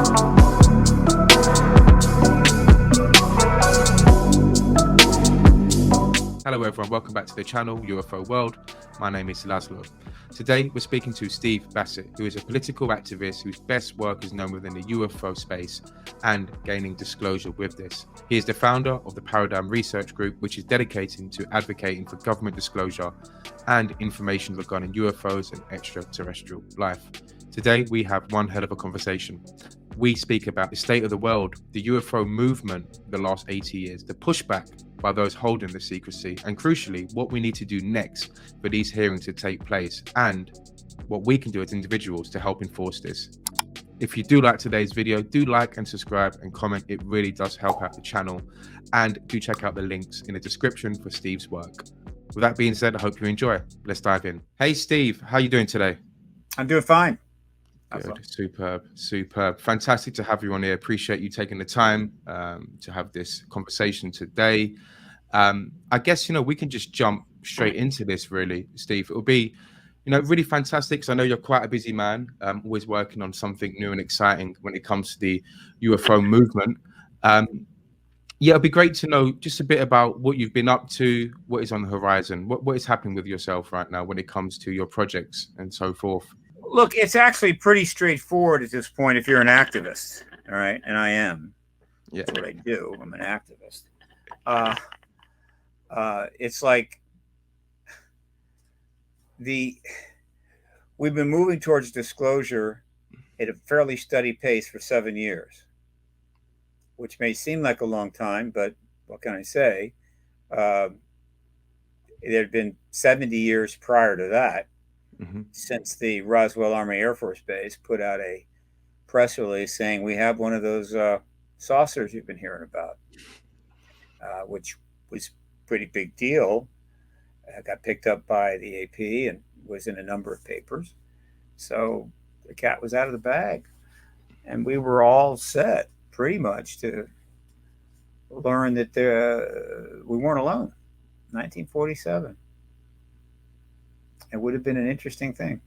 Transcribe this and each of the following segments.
Hello everyone, welcome back to the channel UFO World. My name is Laszlo. Today we're speaking to Steve Bassett, who is a political activist whose best work is known within the UFO space and gaining disclosure with this. He is the founder of the Paradigm Research Group, which is dedicated to advocating for government disclosure and information regarding UFOs and extraterrestrial life. Today we have one hell of a conversation. We speak about the state of the world, the UFO movement the last 80 years, the pushback by those holding the secrecy, and crucially, what we need to do next for these hearings to take place and what we can do as individuals to help enforce this. If you do like today's video, do like and subscribe and comment. It really does help out the channel. And do check out the links in the description for Steve's work. With that being said, I hope you enjoy. Let's dive in. Hey, Steve, how are you doing today? I'm doing fine. Good. Superb. Fantastic to have you on here. Appreciate you taking the time to have this conversation today. I guess, we can just jump straight into this, really, Steve. It will be, really fantastic because I know you're quite a busy man, always working on something new and exciting when it comes to the UFO movement. It'd be great to know just a bit about what you've been up to, what is on the horizon, what is happening with yourself right now when it comes to your projects and so forth. Look, it's actually pretty straightforward at this point if you're an activist, all right? And I am. Yeah. That's what I do. I'm an activist. It's like we've been moving towards disclosure at a fairly steady pace for 7 years, which may seem like a long time, but what can I say? There had been 70 years prior to that. Mm-hmm. Since the Roswell Army Air Force Base put out a press release saying we have one of those saucers you've been hearing about, which was a pretty big deal. Got picked up by the AP and was in a number of papers. So the cat was out of the bag. And we were all set pretty much to learn that we weren't alone. 1947. It would have been an interesting thing.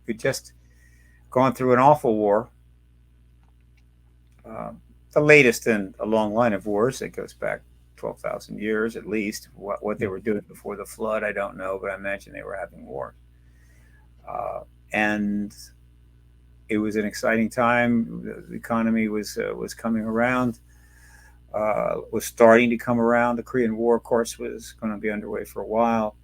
We'd just gone through an awful war, the latest in a long line of wars that goes back 12,000 years at least. What they were doing before the flood, I don't know, but I imagine they were having war. And it was an exciting time. The economy was coming around, was starting to come around. The Korean War, of course, was going to be underway for a while,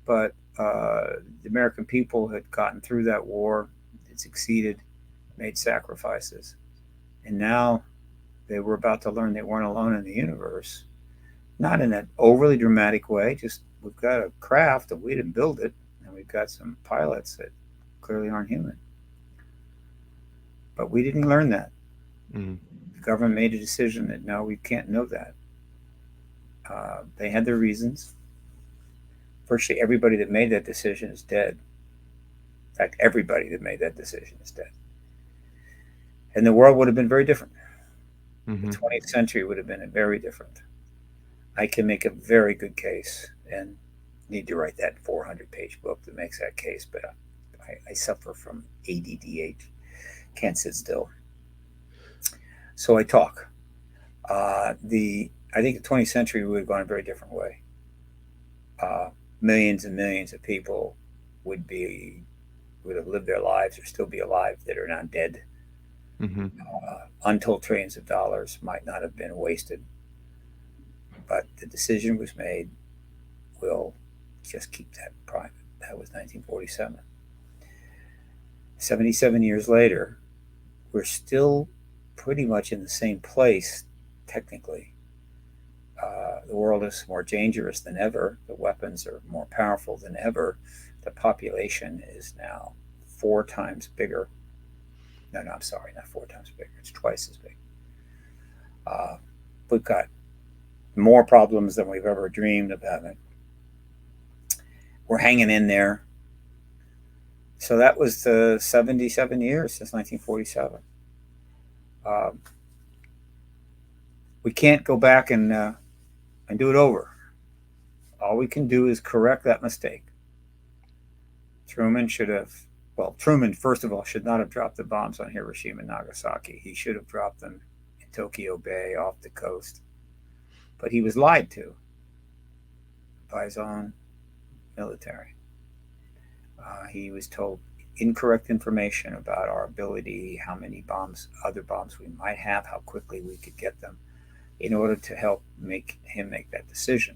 but the American people had gotten through that war, had succeeded, made sacrifices. And now they were about to learn they weren't alone in the universe. Not in an overly dramatic way, just we've got a craft and we didn't build it, and we've got some pilots that clearly aren't human. But we didn't learn that. Mm-hmm. The government made a decision that no, we can't know that. They had their reasons. Virtually everybody that made that decision is dead. In fact, everybody that made that decision is dead. And the world would have been very different. Mm-hmm. The 20th century would have been very different. I can make a very good case and need to write that 400-page book that makes that case, but I suffer from ADDH. Can't sit still. So I talk. I think the 20th century would have gone a very different way. Millions and millions of people would have lived their lives or still be alive that are now dead. Mm-hmm. Untold trillions of dollars might not have been wasted, but the decision was made. We'll just keep that private. That was 1947. 77 years later, we're still pretty much in the same place, technically. The world is more dangerous than ever. The weapons are more powerful than ever. The population is now 4 times bigger. No, I'm sorry, not 4 times bigger. It's twice as big. We've got more problems than we've ever dreamed of having. We're hanging in there. So that was the 77 years since 1947. We can't go back and do it over. All we can do is correct that mistake. Truman should have Well, Truman, first of all, should not have dropped the bombs on Hiroshima and Nagasaki. He should have dropped them in Tokyo Bay off the coast. But he was lied to by his own military. He was told incorrect information about our ability, how many bombs, other bombs we might have, how quickly we could get them, in order to help make him make that decision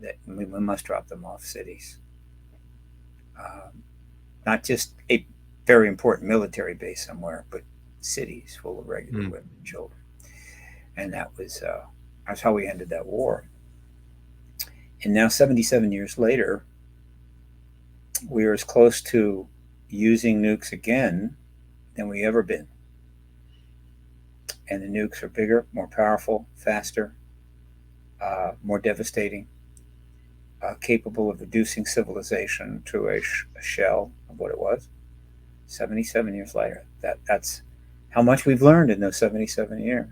that we must drop them off cities. Not just a very important military base somewhere, but cities full of regular women and children. And that's how we ended that war. And now, 77 years later, we are as close to using nukes again than we ever been. And the nukes are bigger, more powerful, faster, more devastating, capable of reducing civilization to a shell of what it was. 77 years later, that's how much we've learned in those 77 years.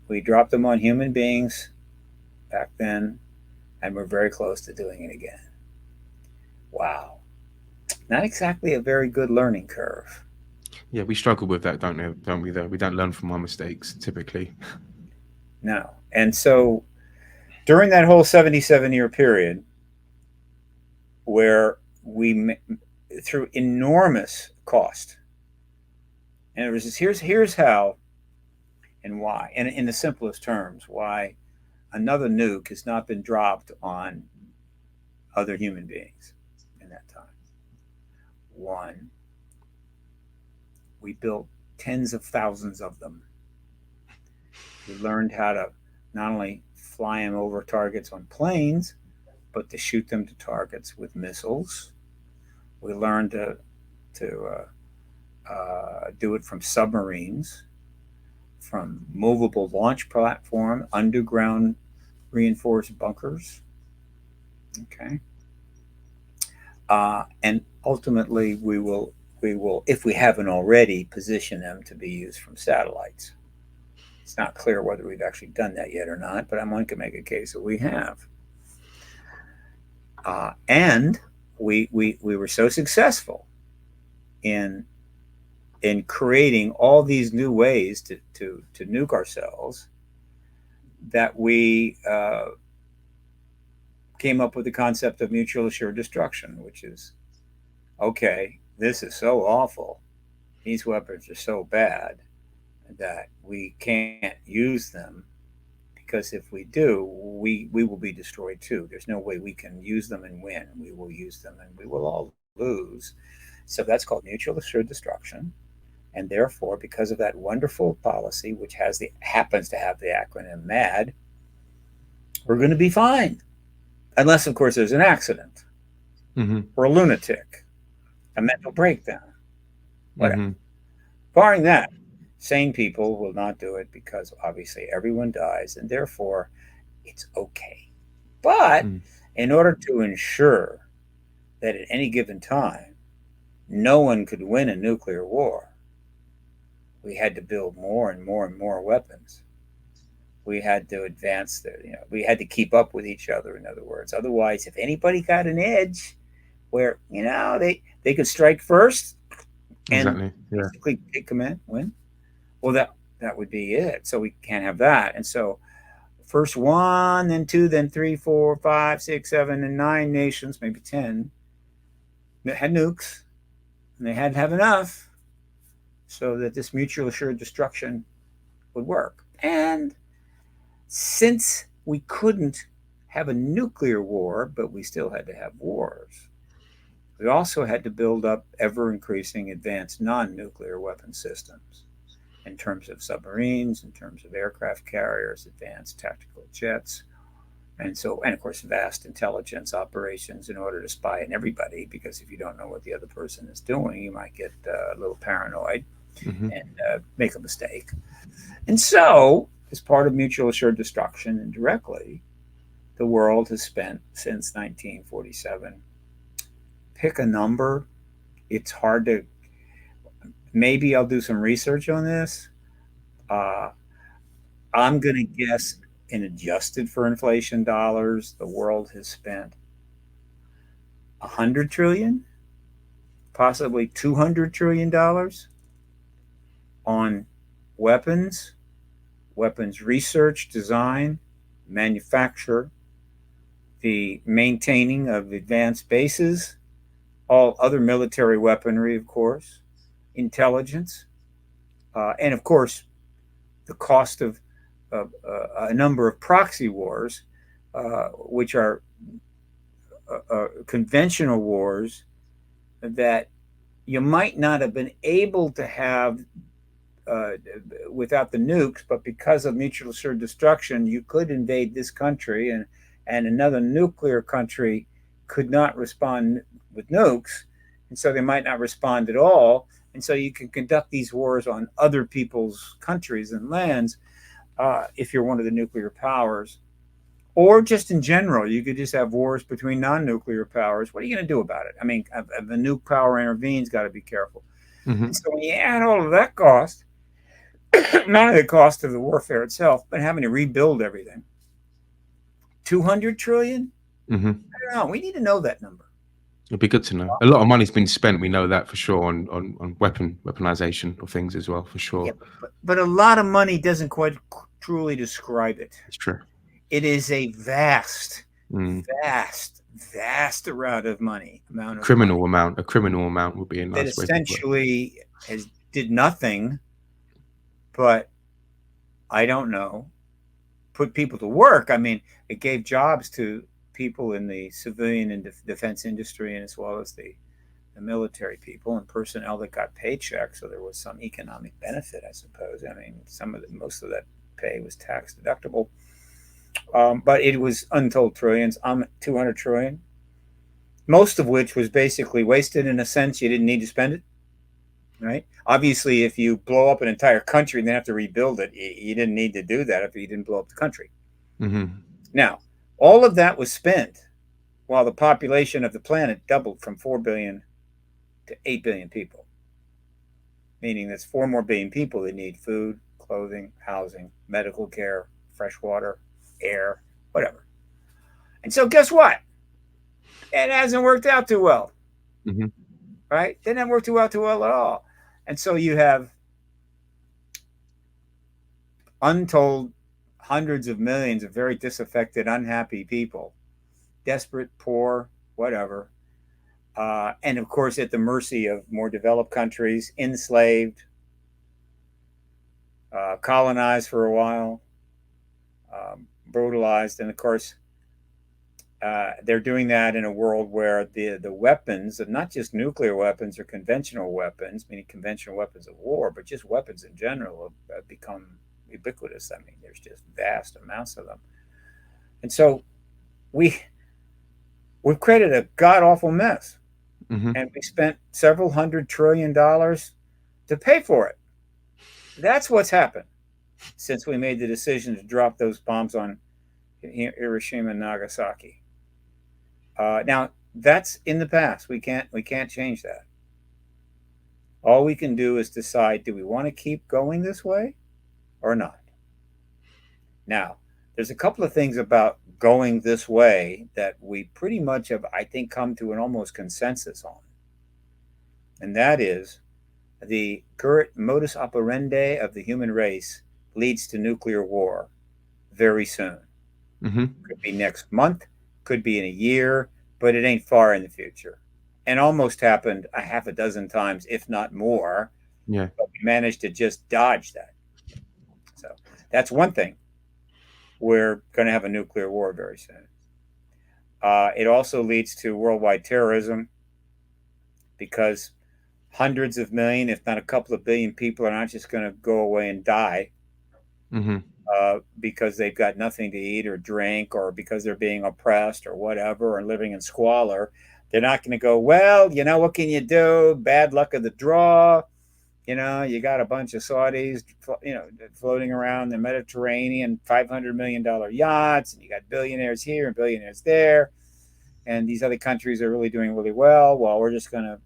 We dropped them on human beings back then, and we're very close to doing it again. Wow. Not exactly a very good learning curve. Yeah, we struggle with that, don't we, though? We don't learn from our mistakes, typically. No. And so during that whole 77-year period, where we, through enormous cost, and it was just, here's how and why, and in the simplest terms, why another nuke has not been dropped on other human beings in that time. One, we built tens of thousands of them. We learned how to not only fly them over targets on planes, but to shoot them to targets with missiles. We learned to do it from submarines, from movable launch platform, underground reinforced bunkers. Okay. And ultimately, we will, if we haven't already, position them to be used from satellites. It's not clear whether we've actually done that yet or not, but one can make a case that we have. And we were so successful in creating all these new ways to nuke ourselves that we came up with the concept of mutual assured destruction, which is, okay, this is so awful, these weapons are so bad that we can't use them, because if we do, we will be destroyed too. There's no way we can use them and win. We will use them and we will all lose. So that's called mutual assured destruction. And therefore, because of that wonderful policy, which happens to have the acronym MAD, we're going to be fine. Unless, of course, there's an accident or a lunatic, a mental breakdown, whatever. Barring that, sane people will not do it, because obviously everyone dies, and therefore it's okay. But in order to ensure that at any given time no one could win a nuclear war, we had to build more and more and more weapons. We had to advance we had to keep up with each other, in other words. Otherwise, if anybody got an edge where, they could strike first and basically take command, win, well, that would be it. So we can't have that. And so first 1, then 2, then 3, 4, 5, 6, 7, and 9 nations, maybe 10, that had nukes, and they had to have enough so that this mutual assured destruction would work. And since we couldn't have a nuclear war, but we still had to have wars, we also had to build up ever-increasing advanced non-nuclear weapon systems in terms of submarines, in terms of aircraft carriers, advanced tactical jets, and of course, vast intelligence operations in order to spy on everybody, because if you don't know what the other person is doing, you might get a little paranoid and make a mistake. And so, as part of mutual assured destruction, indirectly, the world has spent since 1947. Pick a number. It's hard to. Maybe I'll do some research on this. I'm going to guess, in adjusted for inflation dollars, the world has spent $100 trillion possibly $200 trillion on weapons, weapons research, design, manufacture, the maintaining of advanced bases, all other military weaponry, of course, intelligence, and of course, the cost of a number of proxy wars, which are conventional wars that you might not have been able to have without the nukes, but because of mutual assured destruction, you could invade this country, and another nuclear country could not respond with nukes, and so they might not respond at all. And so you can conduct these wars on other people's countries and lands if you're one of the nuclear powers. Or just in general, you could just have wars between non-nuclear powers. What are you going to do about it? I mean, if a nuke power intervenes, got to be careful. Mm-hmm. So when you add all of that cost, not only the cost of the warfare itself, but having to rebuild everything, 200 trillion? Mm-hmm. I don't know. We need to know that number. It'd be good to know. A lot of money's been spent. We know that for sure on weaponization of things as well, for sure. Yeah, but a lot of money doesn't quite truly describe it. It's true. It is a vast amount of money. A criminal amount would be a nice that essentially did nothing, but I don't know, put people to work. I mean, it gave jobs to people in the civilian and defense industry, and as well as the military people and personnel that got paychecks. So there was some economic benefit, I suppose. I mean, most of that pay was tax deductible. But it was untold trillions. 200 trillion, most of which was basically wasted in a sense. You didn't need to spend it, right? Obviously, if you blow up an entire country and then have to rebuild it, you didn't need to do that if you didn't blow up the country. Mm-hmm. Now, all of that was spent while the population of the planet doubled from 4 billion to 8 billion people, meaning there's 4 more billion people that need food, clothing, housing, medical care, fresh water, air, whatever. And so guess what? It hasn't worked out too well. Mm-hmm. Right? Didn't work too well at all. And so you have untold hundreds of millions of very disaffected, unhappy people, desperate, poor, whatever. And of course, at the mercy of more developed countries, enslaved, colonized for a while, brutalized. And of course, they're doing that in a world where the weapons, not just nuclear weapons or conventional weapons, meaning conventional weapons of war, but just weapons in general, have become ubiquitous. I mean, there's just vast amounts of them. And so we've created a god-awful mess. Mm-hmm. And we spent several $100 trillion to pay for it. That's what's happened since we made the decision to drop those bombs on Hiroshima and Nagasaki. Now, that's in the past. We can't change that. All we can do is decide, do we want to keep going this way or not? Now, there's a couple of things about going this way that we pretty much have, I think, come to an almost consensus on. And that is the current modus operandi of the human race leads to nuclear war very soon. Mm-hmm. Could be next month, could be in a year, but it ain't far in the future. And almost happened a half a dozen times, if not more. Yeah. But we managed to just dodge that. So that's one thing. We're going to have a nuclear war very soon. It also leads to worldwide terrorism because hundreds of million, if not a couple of billion people are not just going to go away and die. Mm-hmm. Because they've got nothing to eat or drink, or because they're being oppressed or whatever, or living in squalor. They're not going to go, well, what can you do? Bad luck of the draw. You got a bunch of Saudis, floating around the Mediterranean, $500 million yachts, and you got billionaires here and billionaires there. And these other countries are really doing really well. Well, we're just gonna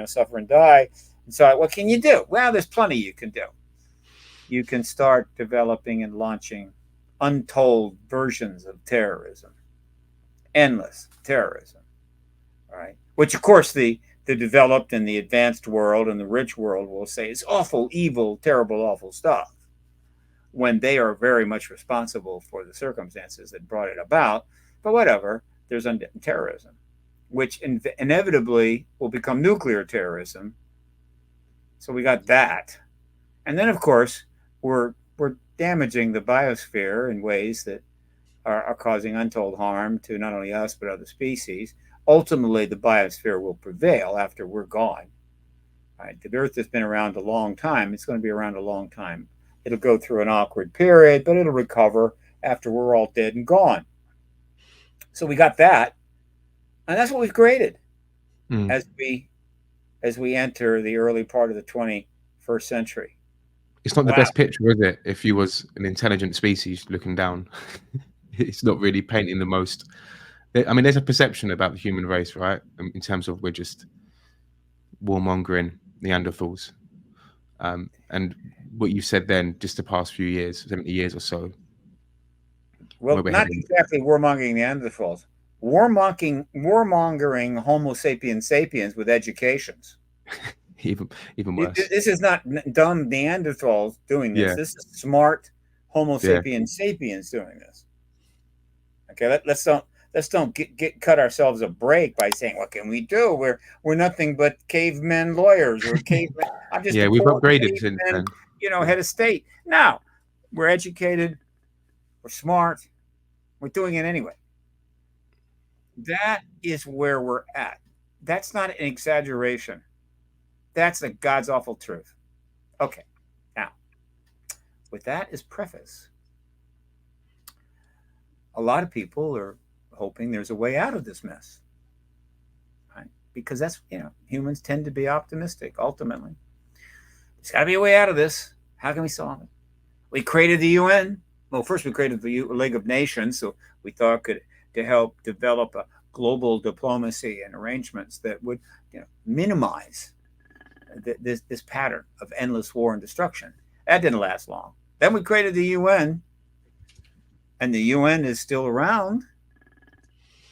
suffer and die. And so what can you do? Well, there's plenty you can do. You can start developing and launching untold versions of terrorism, endless terrorism, right? Which, of course, the the developed and the advanced world and the rich world will say it's awful, evil, terrible, awful stuff, when they are very much responsible for the circumstances that brought it about. But whatever, there's terrorism, which inevitably will become nuclear terrorism. So we got that. And then, of course, we're damaging the biosphere in ways that are causing untold harm to not only us, but other species. Ultimately, the biosphere will prevail after we're gone. Right? The Earth has been around a long time. It's going to be around a long time. It'll go through an awkward period, but it'll recover after we're all dead and gone. So we got that. And that's what we've created as we enter the early part of the 21st century. It's not the best picture, is it? If you was an intelligent species looking down, it's not really painting the most. I mean, there's a perception about the human race, right? In terms of we're just warmongering Neanderthals. And what you said then, just the past few years, 70 years or so. Well, not exactly warmongering Neanderthals. Warmongering Homo sapiens sapiens with educations. even worse. This is not dumb Neanderthals doing this. Yeah. This is smart Homo sapiens sapiens doing this. Okay, let's don't cut ourselves a break by saying, what can we do? We're nothing but cavemen lawyers or cavemen. I'm just we've upgraded since then. Head of state. Now we're educated, we're smart, we're doing it anyway. That is where we're at. That's not an exaggeration. That's the God's awful truth. Okay, now with that as preface, a lot of people are hoping there's a way out of this mess, right? Because that's, humans tend to be optimistic. Ultimately, there's got to be a way out of this. How can we solve it? We created the UN. Well, first we created the League of Nations, so we thought to help develop a global diplomacy and arrangements that would, minimize this pattern of endless war and destruction. That didn't last long. Then we created the UN, and the UN is still around,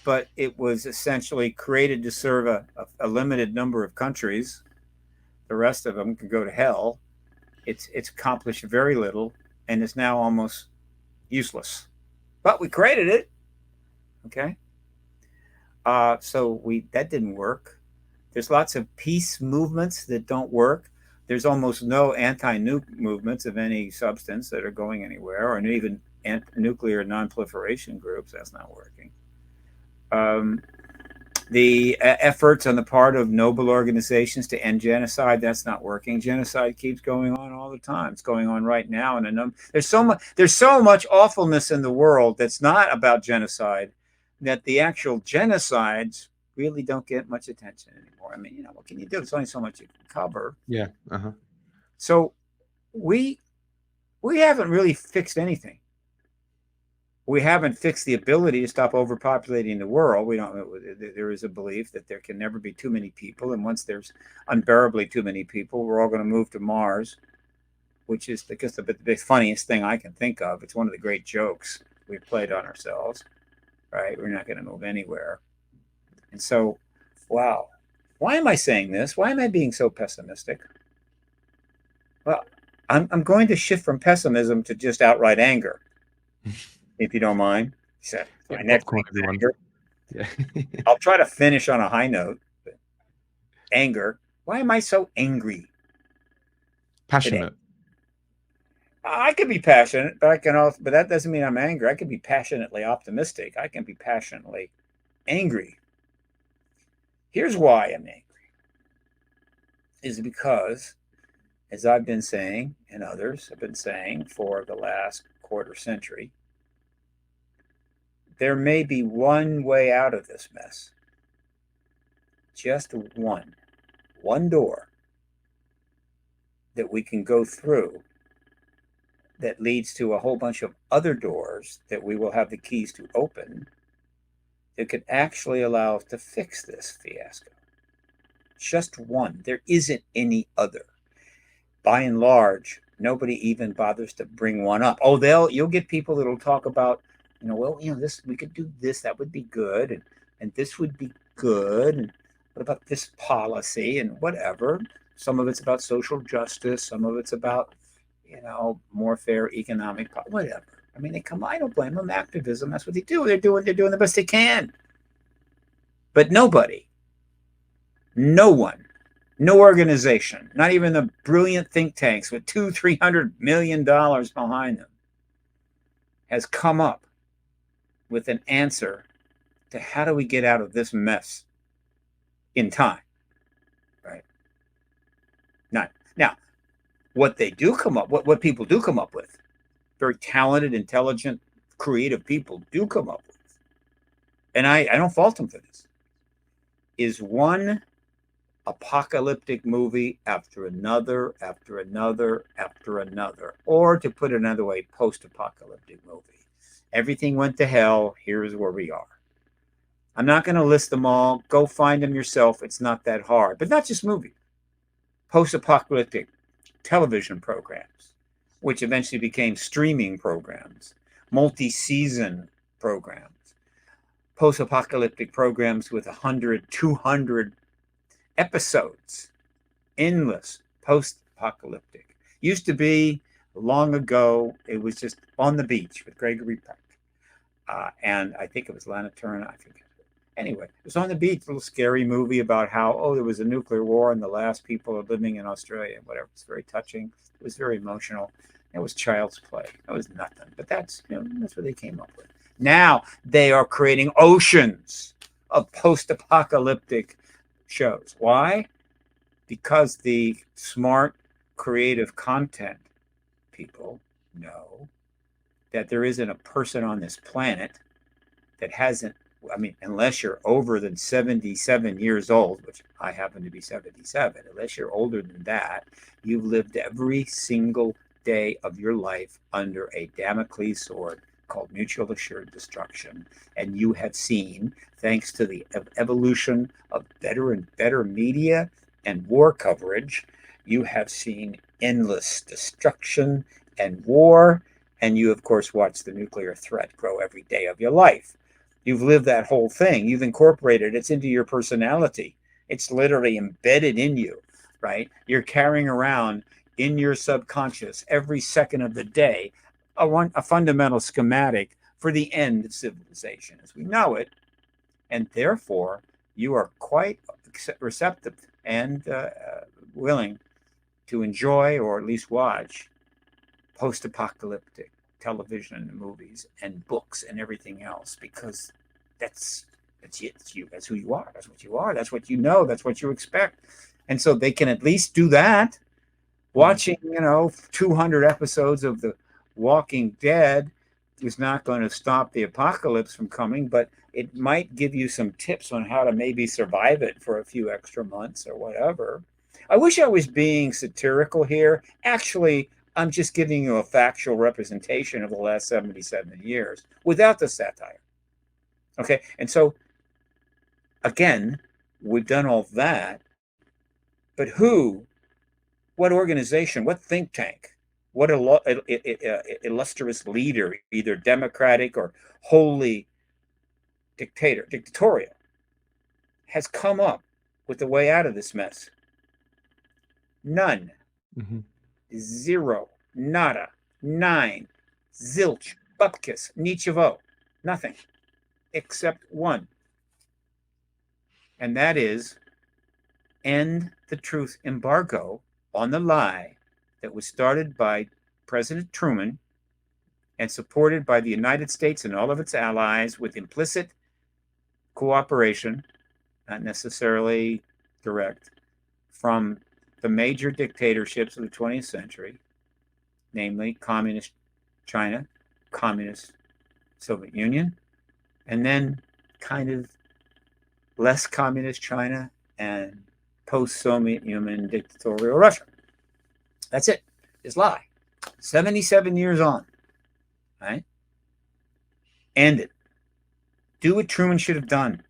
but it was essentially created to serve a limited number of countries. The rest of them can go to hell. It's accomplished very little, and it's now almost useless. But we created it. Okay. So that didn't work. There's lots of peace movements that don't work. There's almost no anti-nuke movements of any substance that are going anywhere, or even nuclear non-proliferation groups. That's not working. The efforts on the part of noble organizations to end genocide, that's not working. Genocide keeps going on all the time. It's going on right now. And there's so much awfulness in the world that's not about genocide, that the actual genocides really don't get much attention anymore. I mean, what can you do? There's only so much you can cover. Yeah. So we haven't really fixed anything. We haven't fixed the ability to stop overpopulating the world. There is a belief that there can never be too many people. And once there's unbearably too many people, we're all going to move to Mars, which is the funniest thing I can think of. It's one of the great jokes we've played on ourselves, right? We're not going to move anywhere. And so, wow, why am I saying this? Why am I being so pessimistic? Well, I'm going to shift from pessimism to just outright anger. If you don't mind. So my next anger. Yeah. I'll try to finish on a high note. But anger. Why am I so angry? Passionate. Today? I could be passionate, but but that doesn't mean I'm angry. I can be passionately optimistic. I can be passionately angry. Here's why I'm angry. Is because, as I've been saying, and others have been saying for the last quarter century, there may be one way out of this mess. Just one door that we can go through that leads to a whole bunch of other doors that we will have the keys to open that could actually allow us to fix this fiasco. Just one. There isn't any other. By and large, nobody even bothers to bring one up. Oh, you'll get people that'll talk about, this, we could do this, that would be good, and this would be good, what about this policy and whatever. Some of it's about social justice. Some of it's about, more fair economic, whatever. I mean, I don't blame them. Activism, that's what they do. They're doing the best they can. But nobody, no one, no organization, not even the brilliant think tanks with $200-300 million behind them, has come up with an answer to how do we get out of this mess in time, right? None. Now, what they do come up, what people do come up with, very talented, intelligent, creative people do come up with, and I don't fault them for this, is one apocalyptic movie after another, after another, after another, or to put it another way, post-apocalyptic movie. Everything went to hell. Here's where we are. I'm not going to list them all. Go find them yourself. It's not that hard. But not just movies. Post-apocalyptic television programs, which eventually became streaming programs, multi-season programs, post-apocalyptic programs with 100, 200 episodes, endless, post-apocalyptic. Used to be long ago, it was just On the Beach with Gregory Peck. And I think it was Lana Turner. Anyway, it was On the Beach, a little scary movie about how, there was a nuclear war and the last people are living in Australia, whatever. It's very touching. It was very emotional. It was child's play. It was nothing. But that's what they came up with. Now they are creating oceans of post-apocalyptic shows. Why? Because the smart, creative content people know that there isn't a person on this planet that hasn't, unless you're over than 77 years old, which I happen to be 77, unless you're older than that, you've lived every single day of your life under a Damocles sword called mutual assured destruction. And you have seen, thanks to the evolution of better and better media and war coverage, you have seen endless destruction and war. And you, of course, watch the nuclear threat grow every day of your life. You've lived that whole thing. You've incorporated it. It's into your personality. It's literally embedded in you, right? You're carrying around in your subconscious every second of the day a fundamental schematic for the end of civilization as we know it. And therefore, you are quite receptive and willing to enjoy or at least watch post-apocalyptic television and movies and books and everything else, because that's you. That's who you are. That's what you are. That's what you know. That's what you expect. And so they can at least do that. Watching, 200 episodes of The Walking Dead is not going to stop the apocalypse from coming, but it might give you some tips on how to maybe survive it for a few extra months or whatever. I wish I was being satirical here. Actually, I'm just giving you a factual representation of the last 77 years without the satire. Okay, and so, again, we've done all that, but who, what organization, what think tank, what illustrious leader, either democratic or wholly dictatorial, has come up with the way out of this mess? None. Mm-hmm. Zero, nada, nine, zilch, bupkis, nichevo, nothing, except one. And that is end the truth embargo on the lie that was started by President Truman and supported by the United States and all of its allies with implicit cooperation, not necessarily direct, from the major dictatorships of the 20th century, namely communist China, communist Soviet Union, and then kind of less communist China and post-Soviet Union dictatorial Russia. That's it. This lie. 77 years on. Right? End it. Do what Truman should have done.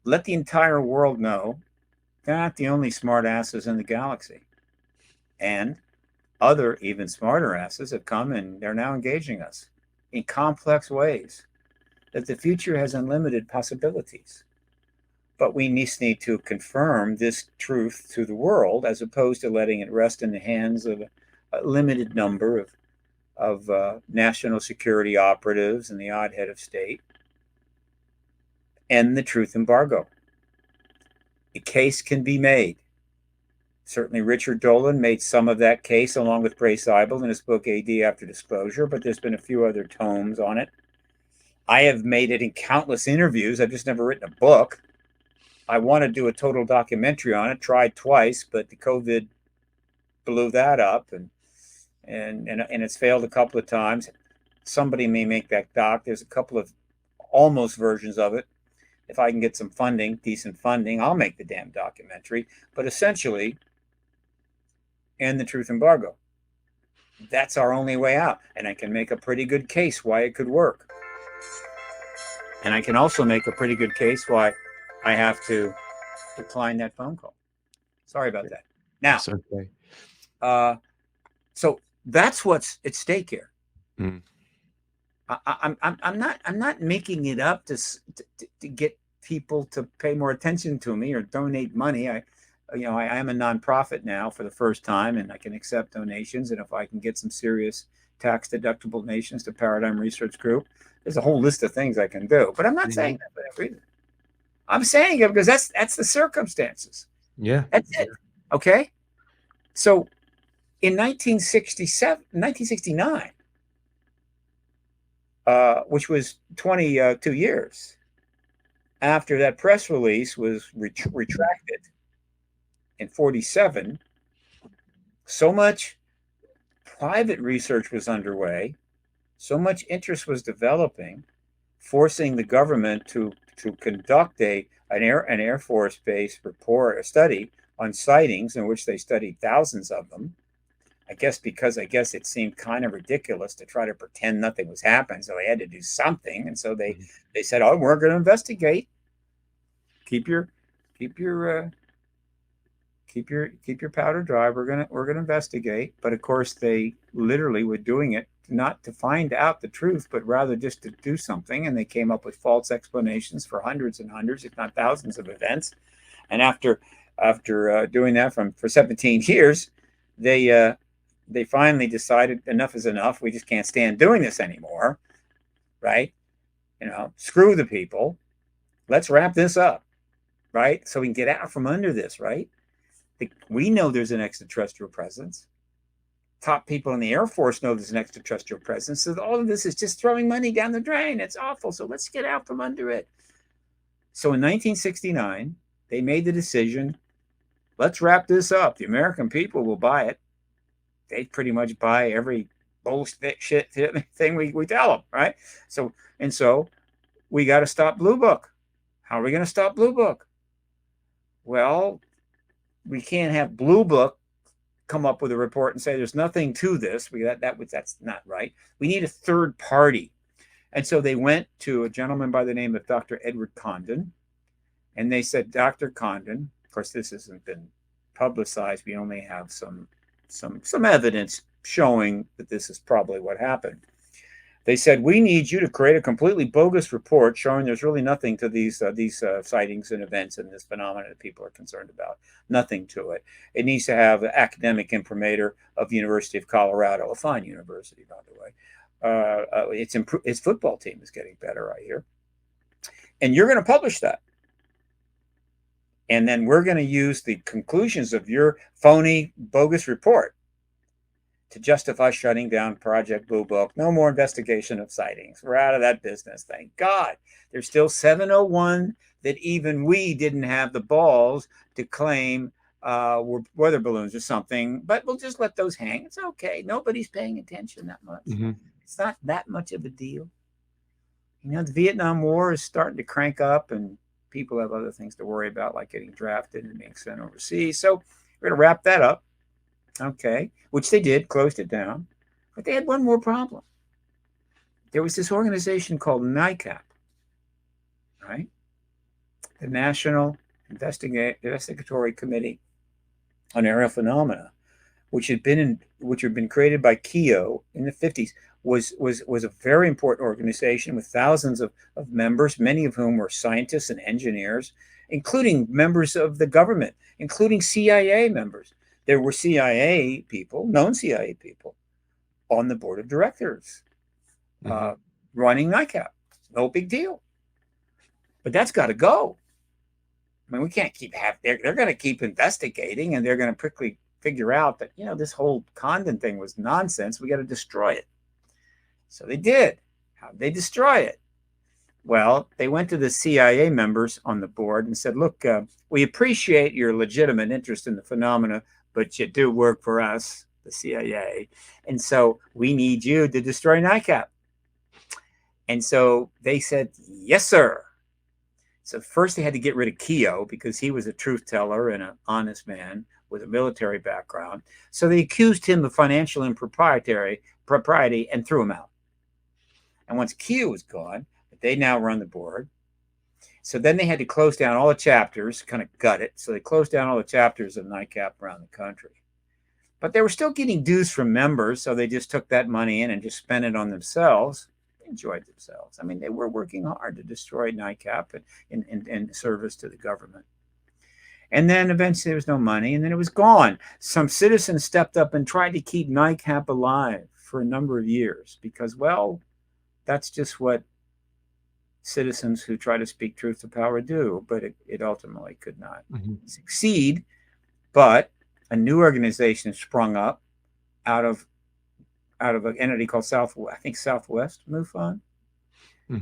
Let the entire world know they're not the only smart asses in the galaxy. And other even smarter asses have come and they're now engaging us in complex ways. That the future has unlimited possibilities. but we need to confirm this truth to the world, as opposed to letting it rest in the hands of a limited number of national security operatives and the odd head of state. End the truth embargo. A case can be made. Certainly Richard Dolan made some of that case along with Bray Seibel in his book AD After Disclosure, but there's been a few other tomes on it. I have made it in countless interviews. I've just never written a book. I want to do a total documentary on it, tried twice, but the COVID blew that up, and it's failed a couple of times. Somebody may make that doc. There's a couple of almost versions of it. If I can get some funding, decent funding, I'll make the damn documentary. But essentially, end the truth embargo. That's our only way out. And I can make a pretty good case why it could work. And I can also make a pretty good case why I have to decline that phone call. Sorry about that. Now, That's okay. So that's what's at stake here. Mm. I'm not making it up to get people to pay more attention to me or donate money. I am a nonprofit now for the first time, and I can accept donations. And if I can get some serious tax deductible donations to Paradigm Research Group, there's a whole list of things I can do. But I'm not saying that for that reason. I'm saying it because that's the circumstances. Yeah. That's it. Okay. So in 1969, which was 22 years after that press release was retracted in 47, so much private research was underway, so much interest was developing, forcing the government to conduct an Air Force base report, a study on sightings, in which they studied thousands of them. I guess it seemed kind of ridiculous to try to pretend nothing was happening, so they had to do something, and so they said, "Oh, we're going to investigate. Keep your powder dry. We're gonna investigate." But of course, they literally were doing it not to find out the truth, but rather just to do something, and they came up with false explanations for hundreds and hundreds, if not thousands, of events. And after doing that for 17 years, they finally decided enough is enough. We just can't stand doing this anymore, right? Screw the people. Let's wrap this up, right? So we can get out from under this, right? We know there's an extraterrestrial presence. Top people in the Air Force know there's an extraterrestrial presence. So all of this is just throwing money down the drain. It's awful. So let's get out from under it. So in 1969, they made the decision, let's wrap this up. The American people will buy it. They pretty much buy every bullshit shit thing we tell them, right? So we got to stop Blue Book. How are we going to stop Blue Book? Well, we can't have Blue Book come up with a report and say there's nothing to this. That's not right. We need a third party. And so they went to a gentleman by the name of Dr. Edward Condon, and they said, Dr. Condon, of course, this hasn't been publicized. We only have some evidence showing that this is probably what happened. They said, we need you to create a completely bogus report showing there's really nothing to these sightings and events and this phenomenon that people are concerned about. Nothing to it. It needs to have an academic imprimatur of the University of Colorado, a fine university, by the way. Its football team is getting better, I hear. And you're going to publish that. And then we're going to use the conclusions of your phony, bogus report to justify shutting down Project Blue Book. No more investigation of sightings. We're out of that business, thank God. There's still 701 that even we didn't have the balls to claim were weather balloons or something, but we'll just let those hang. It's okay. Nobody's paying attention that much. Mm-hmm. It's not that much of a deal. The Vietnam War is starting to crank up, and people have other things to worry about, like getting drafted and being sent overseas. So we're going to wrap that up. Okay, which they did, closed it down. But they had one more problem. There was this organization called NICAP, right? The National Investigatory Committee on Aerial Phenomena, which had been created by Keogh in the 50s, was a very important organization with thousands of members, many of whom were scientists and engineers. including members of the government, including CIA members. There were CIA people, known CIA people, on the board of directors running NICAP. No big deal. But that's got to go. I mean, we can't keep they're going to keep investigating, and they're going to quickly figure out that, this whole Condon thing was nonsense. We got to destroy it. So they did. How did they destroy it? Well, they went to the CIA members on the board and said, look, we appreciate your legitimate interest in the phenomena, but you do work for us, the CIA. And so we need you to destroy NICAP. And so they said, yes, sir. So first they had to get rid of Keogh because he was a truth teller and an honest man with a military background. So they accused him of financial impropriety and threw him out. And once Keogh was gone, they now run the board. So then they had to close down all the chapters, kind of gut it. So they closed down all the chapters of NICAP around the country. But they were still getting dues from members, so they just took that money in and just spent it on themselves. They enjoyed themselves. I mean, they were working hard to destroy NICAP in service to the government. And then eventually there was no money, and then it was gone. Some citizens stepped up and tried to keep NICAP alive for a number of years because, well, that's just what citizens who try to speak truth to power do, but it ultimately could not succeed. But a new organization sprung up out of an entity called Southwest MUFON,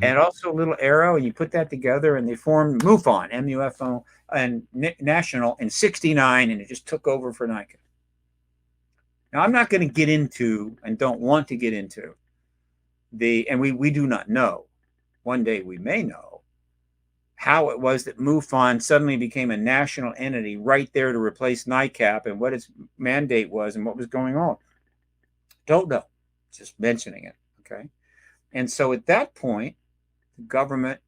and also a little arrow, and you put that together, and they formed MUFON, MUFO, and National in '69, and it just took over for NICAP. Now, I'm not going to get into, and don't want to get into, and we do not know. One day we may know how it was that MUFON suddenly became a national entity right there to replace NICAP, and what its mandate was and what was going on. Don't know. Just mentioning it. Okay. And so at that point, the government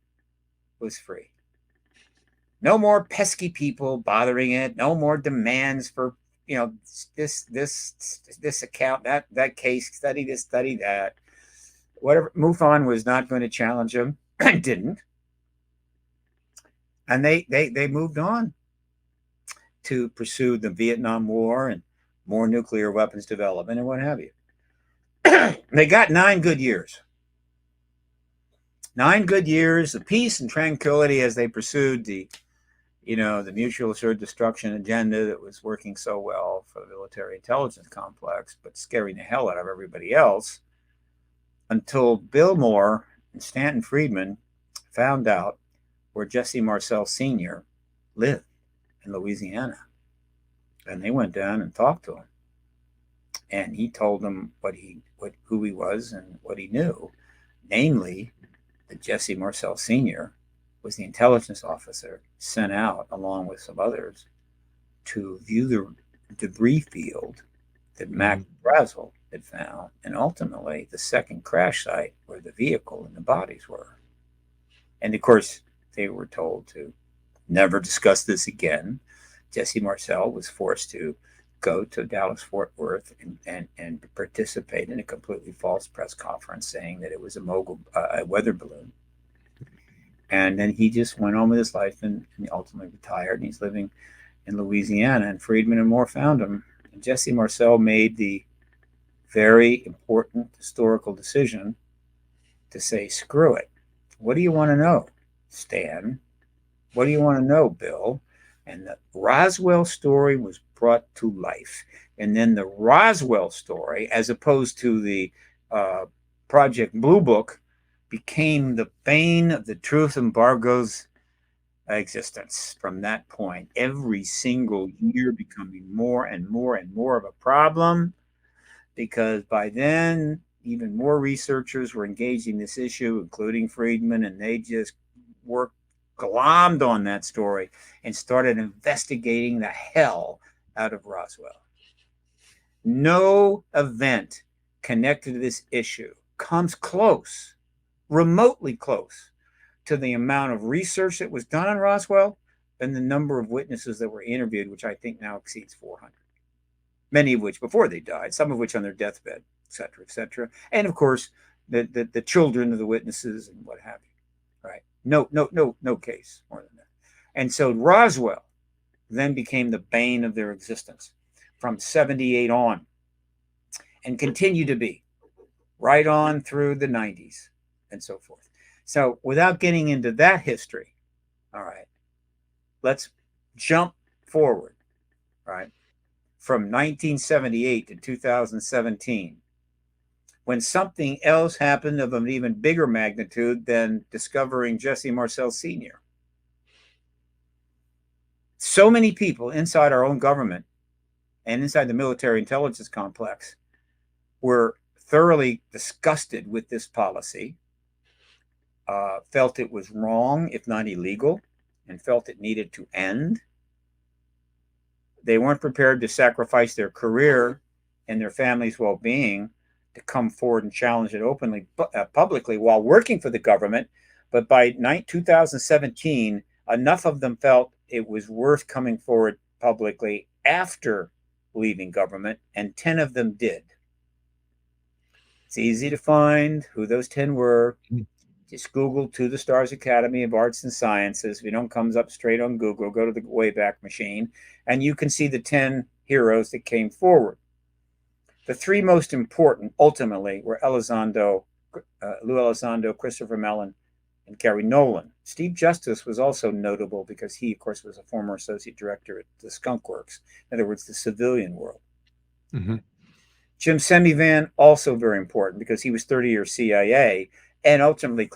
was free. No more pesky people bothering it. No more demands for, this account, that case, study this, study that. Whatever. MUFON was not going to challenge them. Didn't. And they moved on to pursue the Vietnam War and more nuclear weapons development and what have you. They got 9 good years. 9 good years of peace and tranquility as they pursued the mutual assured destruction agenda that was working so well for the military intelligence complex, but scaring the hell out of everybody else, until Bill Moore and Stanton Friedman found out where Jesse Marcel Sr. lived in Louisiana. And they went down and talked to him. And he told them who he was and what he knew. Namely, that Jesse Marcel Sr. was the intelligence officer sent out, along with some others, to view the debris field that Mac Brazel had found, and ultimately the second crash site where the vehicle and the bodies were. And of course, they were told to never discuss this again. Jesse Marcel was forced to go to Dallas-Fort Worth and participate in a completely false press conference saying that it was a weather balloon. And then he just went on with his life and ultimately retired, and he's living in Louisiana. And Friedman and Moore found him. And Jesse Marcel made the very important historical decision to say, screw it. What do you want to know, Stan? What do you want to know, Bill? And the Roswell story was brought to life. And then the Roswell story, as opposed to the Project Blue Book, became the bane of the truth embargo's existence from that point. Every single year becoming more and more and more of a problem, because by then even more researchers were engaging this issue, including Friedman, and they just glommed on that story and started investigating the hell out of Roswell. No event connected to this issue comes close, remotely close, to the amount of research that was done on Roswell and the number of witnesses that were interviewed, which I think now exceeds 400. Many of which before they died, some of which on their deathbed, et cetera, et cetera. And of course, the children of the witnesses and what have you. Right? No case more than that. And so Roswell then became the bane of their existence from 78 on, and continued to be right on through the 90s and so forth. So without getting into that history, all right, let's jump forward, right, from 1978 to 2017, when something else happened of an even bigger magnitude than discovering Jesse Marcel Sr. So many people inside our own government and inside the military intelligence complex were thoroughly disgusted with this policy, felt it was wrong, if not illegal, and felt it needed to end. They weren't prepared to sacrifice their career and their family's well-being to come forward and challenge it openly, publicly, while working for the government. But by 2017, enough of them felt it was worth coming forward publicly after leaving government, and 10 of them did. It's easy to find who those 10 were. Just Google To the Stars Academy of Arts and Sciences. If it don't comes up straight on Google, go to the Wayback Machine, and you can see the 10 heroes that came forward. The three most important, ultimately, were Lou Elizondo, Christopher Mellon, and Gary Nolan. Steve Justice was also notable because he, of course, was a former associate director at the Skunk Works. In other words, the civilian world. Mm-hmm. Jim Semivan, also very important because he was 30 years CIA and ultimately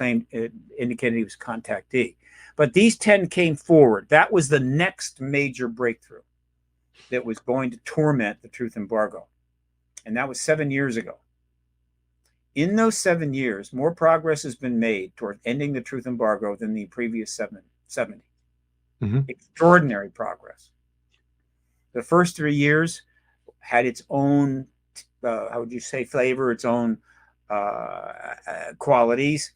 indicated he was contactee. But these 10 came forward. That was the next major breakthrough that was going to torment the truth embargo. And that was 7 years ago. In those 7 years, more progress has been made toward ending the truth embargo than the previous 70. Mm-hmm. Extraordinary progress. The first 3 years had its own, how would you say, flavor, its own qualities,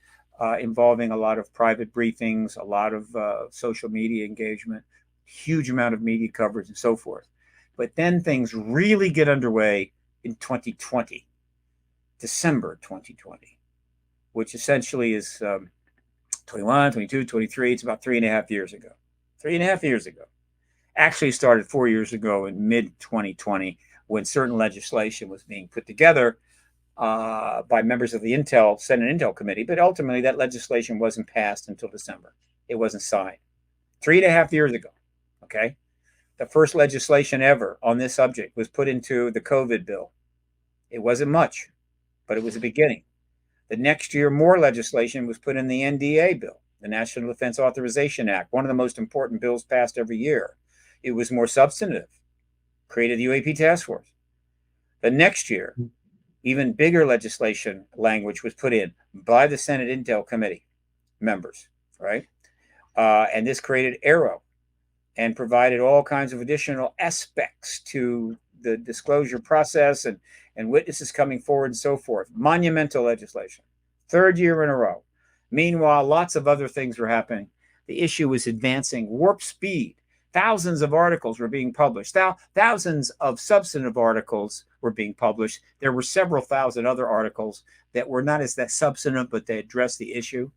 involving a lot of private briefings, a lot of social media engagement, huge amount of media coverage, and so forth. But then things really get underway in 2020, December 2020, which essentially is 21, 22, 23. It's about 3.5 years ago. 3.5 years ago. Actually started 4 years ago in mid-2020 when certain legislation was being put together by members of the Senate Intel Committee, but ultimately that legislation wasn't passed until December. It wasn't signed. 3.5 years ago, okay? The first legislation ever on this subject was put into the COVID bill. It wasn't much, but it was a beginning. The next year, more legislation was put in the NDA bill, the National Defense Authorization Act, one of the most important bills passed every year. It was more substantive, created the UAP task force. The next year, even bigger legislation language was put in by the Senate Intel Committee members, right? And this created ARROW and provided all kinds of additional aspects to the disclosure process and witnesses coming forward and so forth. Monumental legislation. 3rd year in a row. Meanwhile, lots of other things were happening. The issue was advancing warp speed. Thousands of articles were being published. Thousands of substantive articles were being published. There were several thousand other articles that were not as that substantive, but they addressed the issue.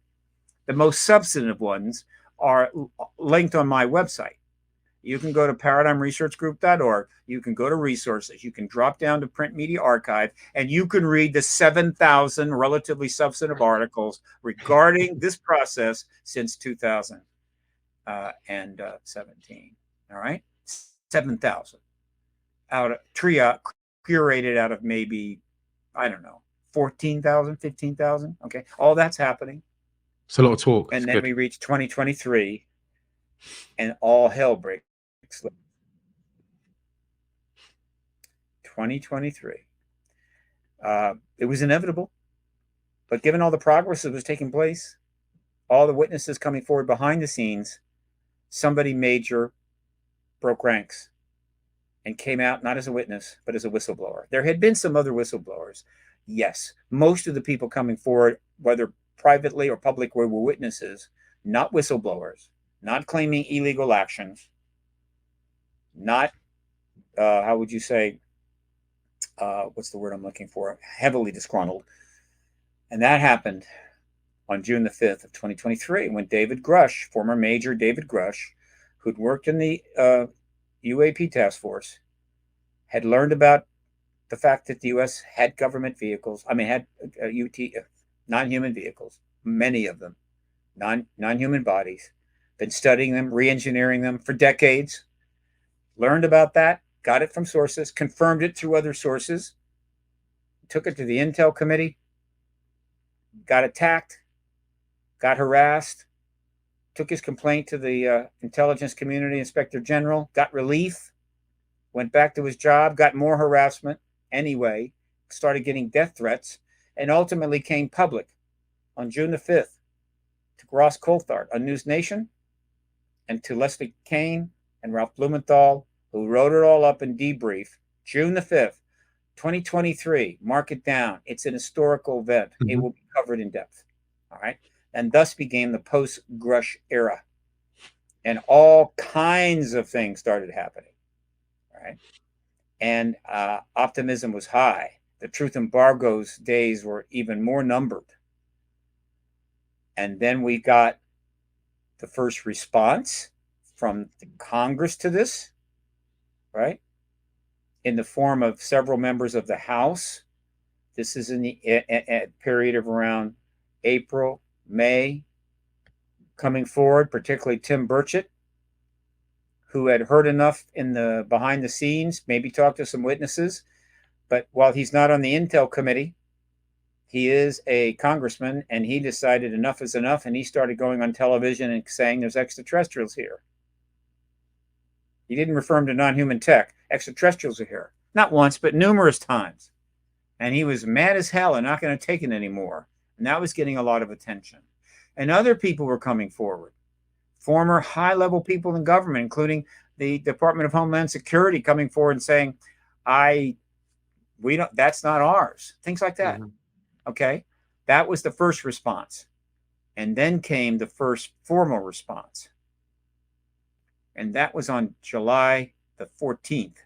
The most substantive ones are linked on my website. You can go to paradigmresearchgroup.org. You can go to resources. You can drop down to Print Media Archive, and you can read the 7,000 relatively substantive articles regarding this process since 2017. All right, 7,000 out of curated out of maybe, I don't know, 14,000, 15,000. Okay, all that's happening. It's a lot of talk. And then we reach 2023, and all hell breaks. 2023. It was inevitable, but given all the progress that was taking place, all the witnesses coming forward behind the scenes, somebody major broke ranks and came out not as a witness, but as a whistleblower. There had been some other whistleblowers. Yes, most of the people coming forward, whether privately or public, were witnesses, not whistleblowers, not claiming illegal actions, not, how would you say, what's the word I'm looking for? Heavily disgruntled. And that happened on June the 5th of 2023 when David Grush, former Major David Grush, who'd worked in the UAP task force, had learned about the fact that the U.S. had government vehicles. I mean, had non-human vehicles, many of them, non-human bodies. Been studying them, re-engineering them for decades. Learned about that, got it from sources, confirmed it through other sources, took it to the Intel Committee, got attacked, got harassed, took his complaint to the Intelligence Community Inspector General, got relief, went back to his job, got more harassment anyway, started getting death threats, and ultimately came public on June the 5th to Ross Coulthard on News Nation and to Leslie Kean and Ralph Blumenthal, who wrote it all up in debrief. June the 5th, 2023, mark it down. It's an historical event. It will be covered in depth. All right. And thus began the post-Grush era. And all kinds of things started happening. All right. And optimism was high. The truth embargo's days were even more numbered. And then we got the first response from the Congress to this, right? In the form of several members of the House. This is in the period of around April, May, coming forward, particularly Tim Burchett, who had heard enough in the behind the scenes, maybe talked to some witnesses. But while he's not on the Intel Committee, he is a congressman, and he decided enough is enough, and he started going on television and saying there's extraterrestrials here. He didn't refer them to non-human tech. Extraterrestrials are here. Not once, but numerous times. And he was mad as hell and not going to take it anymore. And that was getting a lot of attention. And other people were coming forward. Former high-level people in government, including the Department of Homeland Security, coming forward and saying, that's not ours. Things like that. Okay? That was the first response. And then came the first formal response. And that was on July the 14th,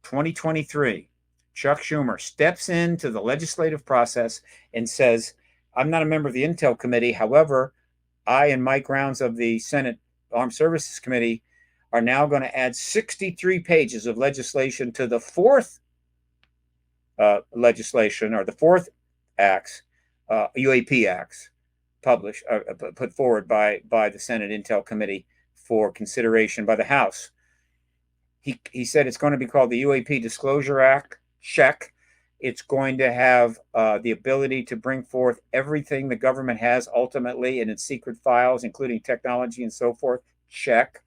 2023. Chuck Schumer steps into the legislative process and says, I'm not a member of the Intel Committee. However, I and Mike Rounds of the Senate Armed Services Committee are now going to add 63 pages of legislation to the fourth legislation, or the fourth acts, UAP acts, put forward by the Senate Intel Committee for consideration by the House. He said it's going to be called the UAP Disclosure Act. Check. It's going to have the ability to bring forth everything the government has ultimately in its secret files, including technology and so forth. Check.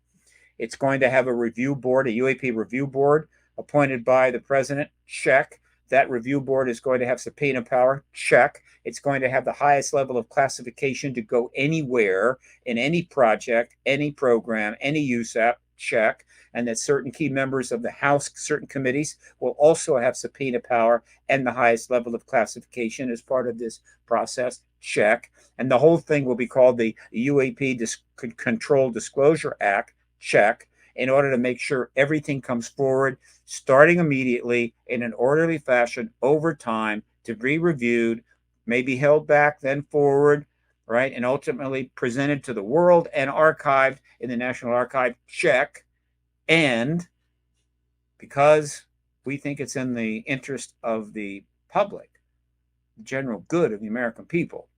It's going to have a review board, a UAP review board appointed by the president. Check. That review board is going to have subpoena power. Check. It's going to have the highest level of classification to go anywhere in any project, any program, any USAP. Check. And that certain key members of the House, certain committees, will also have subpoena power and the highest level of classification as part of this process. Check. And the whole thing will be called the UAP Control Disclosure Act. Check. In order to make sure everything comes forward, starting immediately in an orderly fashion over time, to be reviewed, maybe held back, then forward, right? And ultimately presented to the world and archived in the National Archive. Check. And because we think it's in the interest of the public, the general good of the American people,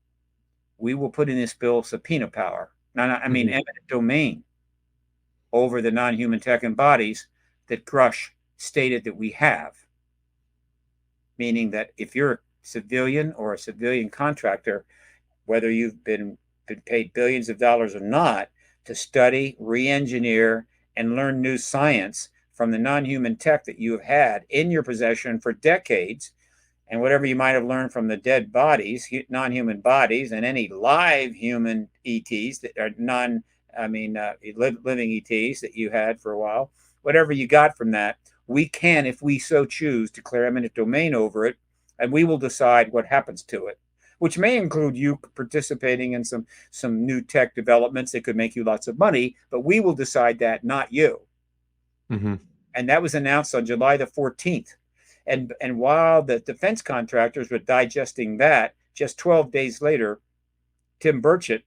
we will put in this bill subpoena power. Eminent domain over the non-human tech and bodies that Grush stated that we have. Meaning that if you're a civilian or a civilian contractor, whether you've been paid billions of dollars or not to study, re-engineer, and learn new science from the non-human tech that you have had in your possession for decades, and whatever you might have learned from the dead bodies, non-human bodies, and any live human ETs that are living ETs that you had for a while, whatever you got from that, we can, if we so choose, declare eminent domain over it, and we will decide what happens to it, which may include you participating in some new tech developments that could make you lots of money, but we will decide that, not you. And that was announced on July the 14th. And while the defense contractors were digesting that, just 12 days later, Tim Burchett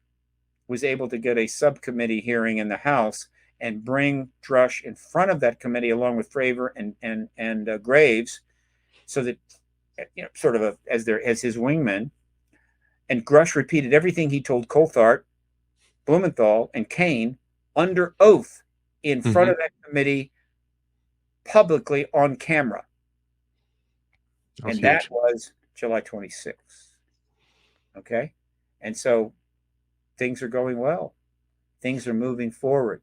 was able to get a subcommittee hearing in the House and bring Drush in front of that committee along with Fravor and Graves, so that, sort of as his wingmen. And Grush repeated everything he told Coulthard, Blumenthal, and Kane under oath in front of that committee, publicly on camera. And that was July 26th. Okay? And so things are going well. Things are moving forward.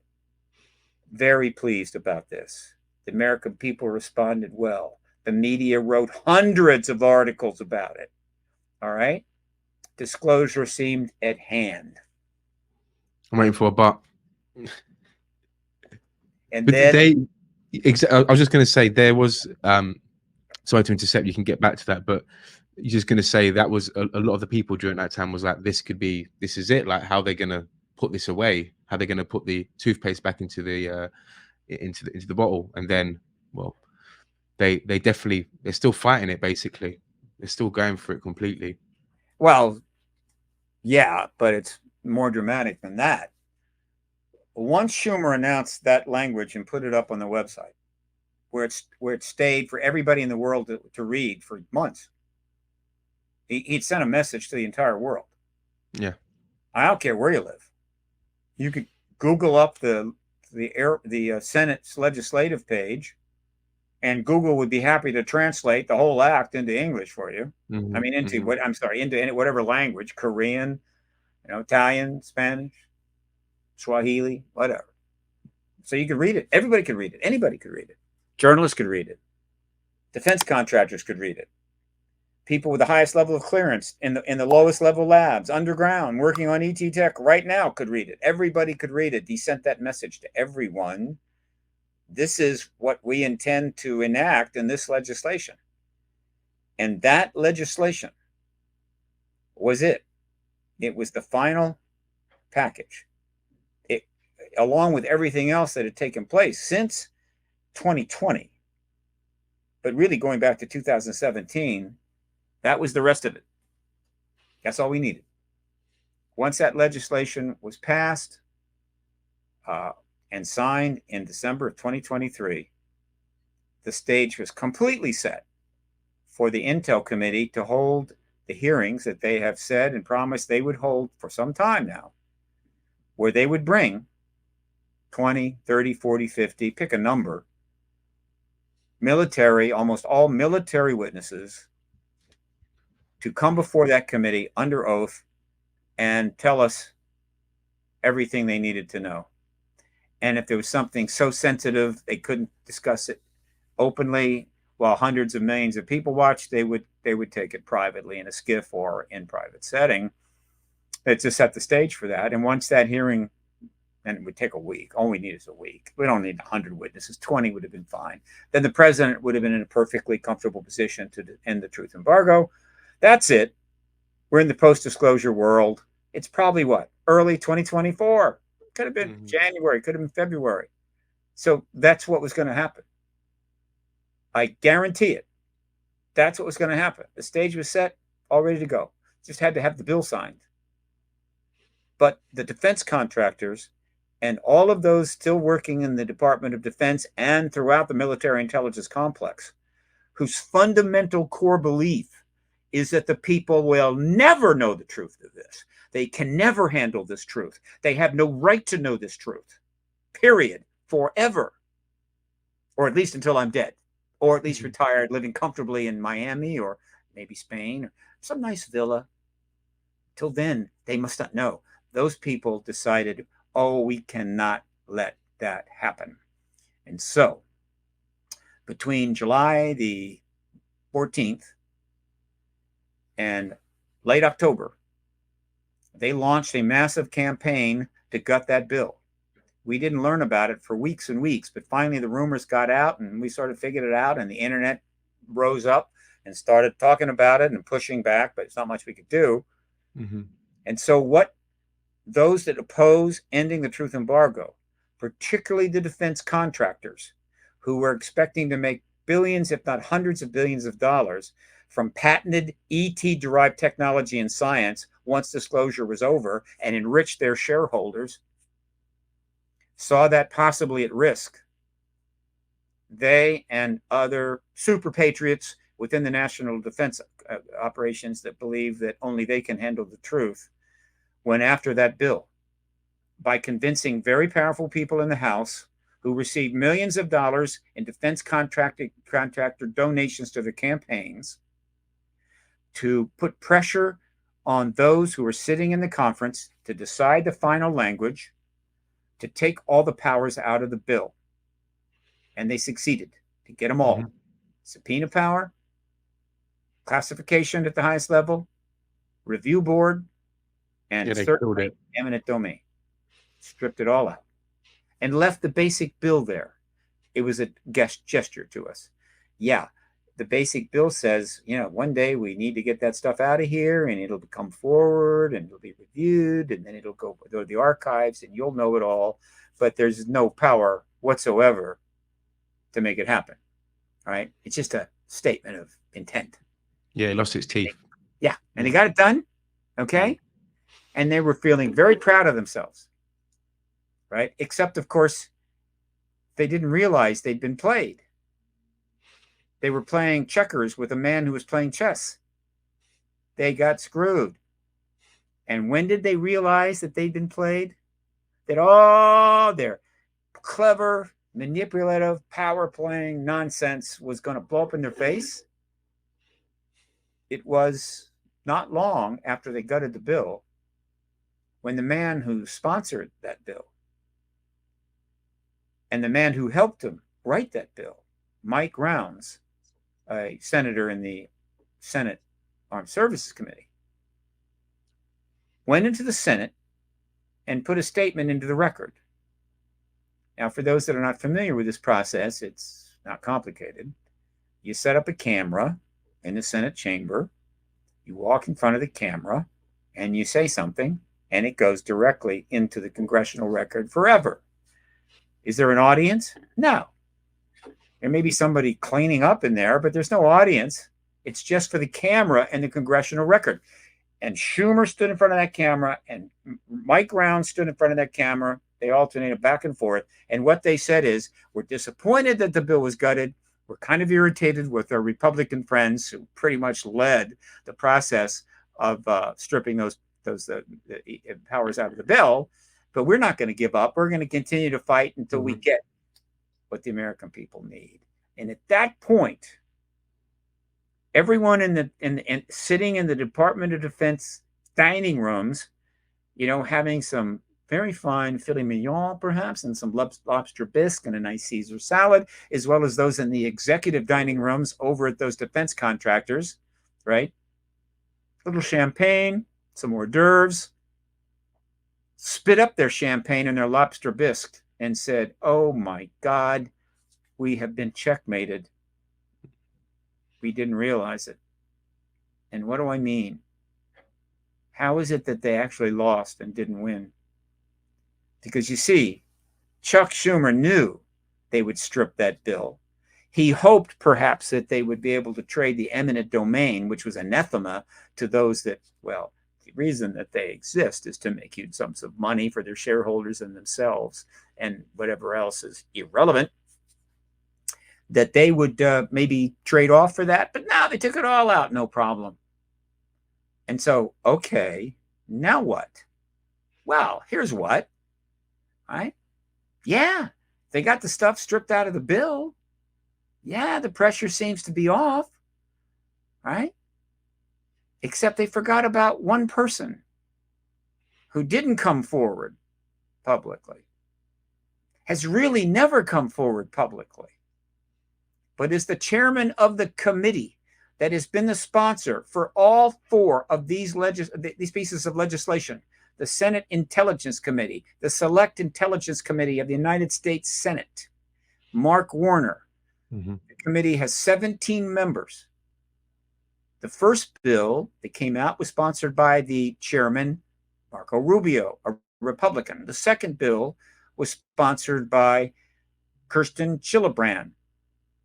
Very pleased about this. The American people responded well. The media wrote hundreds of articles about it. All right? Disclosure seemed at hand. I'm waiting for a but. And but then I was just going to say there was, sorry to intercept, you can get back to that, but you're just going to say that was a lot of the people during that time was like, this is it, like how they're going to put this away, how they're going to put the toothpaste back into the bottle. And then, well, they're still fighting it, basically. They're still going for it completely. Well, yeah, but it's more dramatic than that. Once Schumer announced that language and put it up on the website, where it stayed for everybody in the world to read for months, he'd sent a message to the entire world. Yeah, I don't care where you live. You could Google up the Senate's legislative page, and Google would be happy to translate the whole act into English for you. I mean, into whatever language, Korean, Italian, Spanish, Swahili, whatever. So you could read it. Everybody could read it. Anybody could read it. Journalists could read it. Defense contractors could read it. People with the highest level of clearance in the lowest level labs, underground, working on ET tech right now could read it. Everybody could read it. He sent that message to everyone. This is what we intend to enact in this legislation. And that legislation was it. It was the final package. Along with everything else that had taken place since 2020, but really going back to 2017, that was the rest of it. That's all we needed. Once that legislation was passed and signed in December of 2023, the stage was completely set for the Intel Committee to hold the hearings that they have said and promised they would hold for some time now, where they would bring 20, 30, 40, 50, pick a number, almost all military witnesses to come before that committee under oath and tell us everything they needed to know. And if there was something so sensitive they couldn't discuss it openly while hundreds of millions of people watched, they would take it privately in a skiff or in private setting. It's to set the stage for that. And once that hearing, and it would take a week. All we need is a week. We don't need 100 witnesses. 20 would have been fine. Then the president would have been in a perfectly comfortable position to end the truth embargo. That's it. We're in the post-disclosure world. It's probably early 2024. Could have been January. Could have been February. So that's what was going to happen. I guarantee it. That's what was going to happen. The stage was set, all ready to go. Just had to have the bill signed. But the defense contractors and all of those still working in the Department of Defense and throughout the military intelligence complex, whose fundamental core belief is that the people will never know the truth of this. They can never handle this truth. They have no right to know this truth, period, forever, or at least until I'm dead, or at least retired, living comfortably in Miami or maybe Spain or some nice villa. Till then, they must not know. Those people decided, we cannot let that happen. And so, between July the 14th and late October, they launched a massive campaign to gut that bill. We didn't learn about it for weeks and weeks, but finally the rumors got out and we sort of figured it out, and the internet rose up and started talking about it and pushing back, but it's not much we could do. And so what those that oppose ending the truth embargo, particularly the defense contractors who were expecting to make billions, if not hundreds of billions of dollars from patented ET-derived technology and science once disclosure was over and enrich their shareholders, saw that possibly at risk. They and other super patriots within the national defense operations that believe that only they can handle the truth went after that bill by convincing very powerful people in the House who received millions of dollars in defense contractor donations to their campaigns to put pressure on those who were sitting in the conference to decide the final language, to take all the powers out of the bill. And they succeeded to get them all. Subpoena power, classification at the highest level, review board, and certified eminent domain. Stripped it all out and left the basic bill there. It was a gesture to us. Yeah, the basic bill says, one day we need to get that stuff out of here, and it'll come forward and it'll be reviewed, and then it'll go to the archives and you'll know it all. But there's no power whatsoever to make it happen. All right. It's just a statement of intent. Yeah, it lost its teeth. Yeah. And they got it done. Okay. And they were feeling very proud of themselves. Right. Except, of course, they didn't realize they'd been played. They were playing checkers with a man who was playing chess. They got screwed. And when did they realize that they'd been played? That all their clever, manipulative, power playing nonsense was going to blow up in their face? It was not long after they gutted the bill when the man who sponsored that bill and the man who helped him write that bill, Mike Rounds, a senator in the Senate Armed Services Committee, went into the Senate and put a statement into the record. Now, for those that are not familiar with this process, it's not complicated. You set up a camera in the Senate chamber, you walk in front of the camera, and you say something, and it goes directly into the congressional record forever. Is there an audience? No. There may be somebody cleaning up in there, but there's no audience. It's just for the camera and the congressional record. And Schumer stood in front of that camera, and Mike Rounds stood in front of that camera. They alternated back and forth. And what they said is, we're disappointed that the bill was gutted. We're kind of irritated with our Republican friends who pretty much led the process of stripping those powers out of the bill. But we're not going to give up. We're going to continue to fight until we get what the American people need. And at that point, everyone sitting in the Department of Defense dining rooms, having some very fine filet mignon, perhaps, and some lobster bisque and a nice Caesar salad, as well as those in the executive dining rooms over at those defense contractors, right? A little champagne, some hors d'oeuvres, spit up their champagne and their lobster bisque and said, oh my God, we have been checkmated. We didn't realize it. And what do I mean? How is it that they actually lost and didn't win? Because you see, Chuck Schumer knew they would strip that bill. He hoped perhaps that they would be able to trade the eminent domain, which was anathema to those that, well, the reason that they exist is to make huge sums of money for their shareholders and themselves, and whatever else is irrelevant, that they would maybe trade off for that. But no, they took it all out, no problem. And so, okay, now what? Well, here's what. Right? Yeah, they got the stuff stripped out of the bill. Yeah, the pressure seems to be off. Right? Except they forgot about one person who didn't come forward publicly, has really never come forward publicly, but is the chairman of the committee that has been the sponsor for all four of these pieces of legislation: the Senate Intelligence Committee, the Select Intelligence Committee of the United States Senate, Mark Warner. The committee has 17 members. The first bill that came out was sponsored by the chairman, Marco Rubio, a Republican. The second bill was sponsored by Kirsten Gillibrand,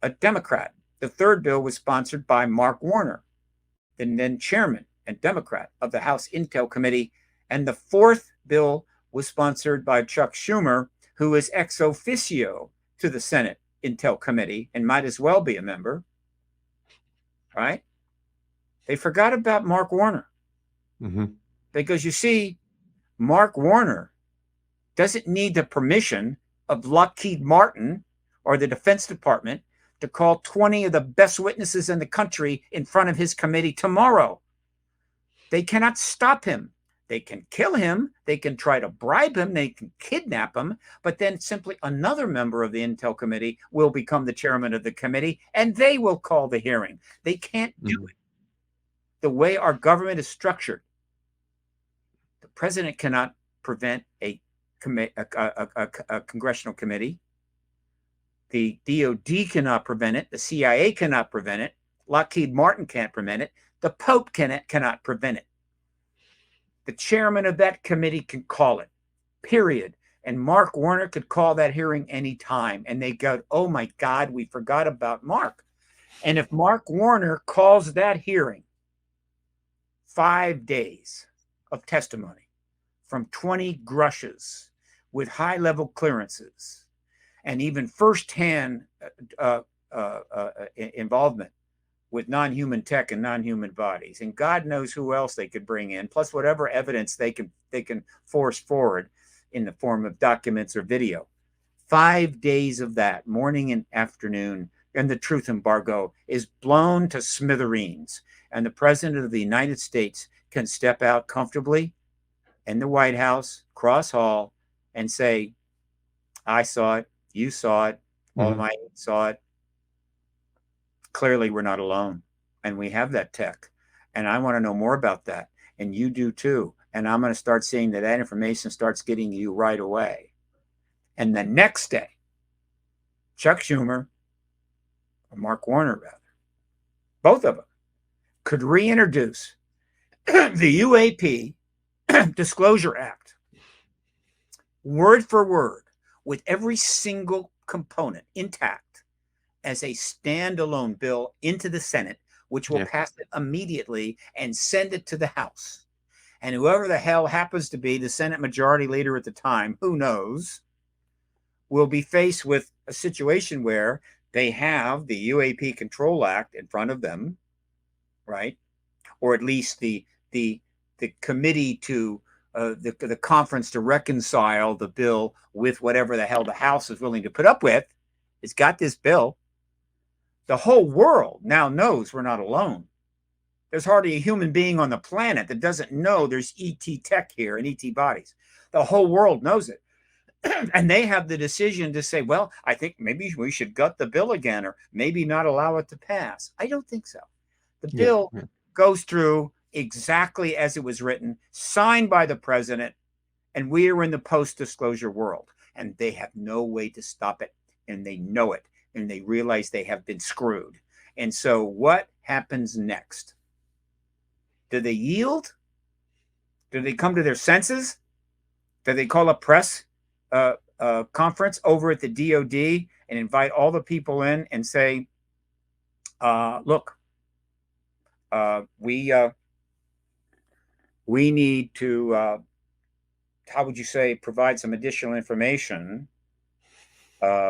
a Democrat. The third bill was sponsored by Mark Warner, the then chairman and Democrat of the House Intel Committee. And the fourth bill was sponsored by Chuck Schumer, who is ex officio to the Senate Intel Committee and might as well be a member, right? They forgot about Mark Warner. Because you see, Mark Warner doesn't need the permission of Lockheed Martin or the Defense Department to call 20 of the best witnesses in the country in front of his committee tomorrow. They cannot stop him. They can kill him. They can try to bribe him. They can kidnap him. But then simply another member of the Intel Committee will become the chairman of the committee, and they will call the hearing. They can't do it. The way our government is structured, the president cannot prevent a congressional committee. The DOD cannot prevent it. The CIA cannot prevent it. Lockheed Martin can't prevent it. The Pope cannot prevent it. The chairman of that committee can call it, period. And Mark Warner could call that hearing anytime. And they go, oh my God, we forgot about Mark. And if Mark Warner calls that hearing, 5 days of testimony from 20 grushes with high-level clearances and even firsthand involvement with non-human tech and non-human bodies, and God knows who else they could bring in, plus whatever evidence they can force forward in the form of documents or video. 5 days of that, morning and afternoon, and the truth embargo is blown to smithereens, and the president of the United States can step out comfortably in the White House, cross hall, and say, I saw it, you saw it, all my aides saw it. Clearly, we're not alone, and we have that tech, and I want to know more about that, and you do too, and I'm going to start seeing that information starts getting you right away. And the next day, Chuck Schumer, or Mark Warner rather, both of them, could reintroduce the UAP Disclosure Act, word for word, with every single component intact, as a standalone bill into the Senate, which will pass it immediately and send it to the House. And whoever the hell happens to be the Senate Majority Leader at the time, who knows, will be faced with a situation where they have the UAP Control Act in front of them, right? Or at least the committee to the conference to reconcile the bill with whatever the hell the House is willing to put up with. It's got this bill. The whole world now knows we're not alone. There's hardly a human being on the planet that doesn't know there's ET tech here and ET bodies. The whole world knows it. And they have the decision to say, well, I think maybe we should gut the bill again, or maybe not allow it to pass. I don't think so. The bill goes through exactly as it was written, signed by the president, and we are in the post-disclosure world. And they have no way to stop it, and they know it, and they realize they have been screwed. And so what happens next? Do they yield? Do they come to their senses? Do they call a press conference over at the DOD and invite all the people in and say, look, we need to, how would you say, provide some additional information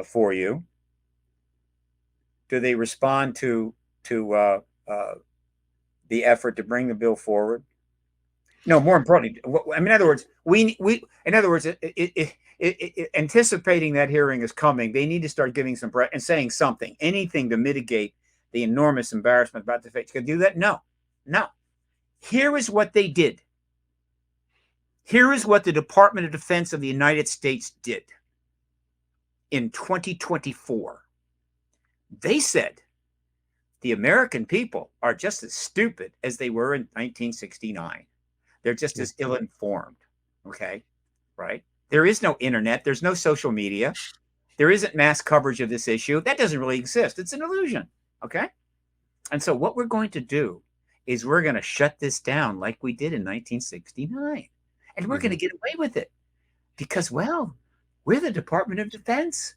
for you? Do they respond to the effort to bring the bill forward? No, more importantly, I mean, in other words, anticipating that hearing is coming, they need to start giving some and saying something, anything to mitigate the enormous embarrassment about the face. Could do that? No. Here is what they did. Here is what the Department of Defense of the United States did in 2024. They said the American people are just as stupid as they were in 1969. They're just as ill-informed. Okay, right? There is no internet. There's no social media. There isn't mass coverage of this issue. That doesn't really exist. It's an illusion. Okay? And so what we're going to do is we're going to shut this down like we did in 1969. And we're going to get away with it because, well, we're the Department of Defense.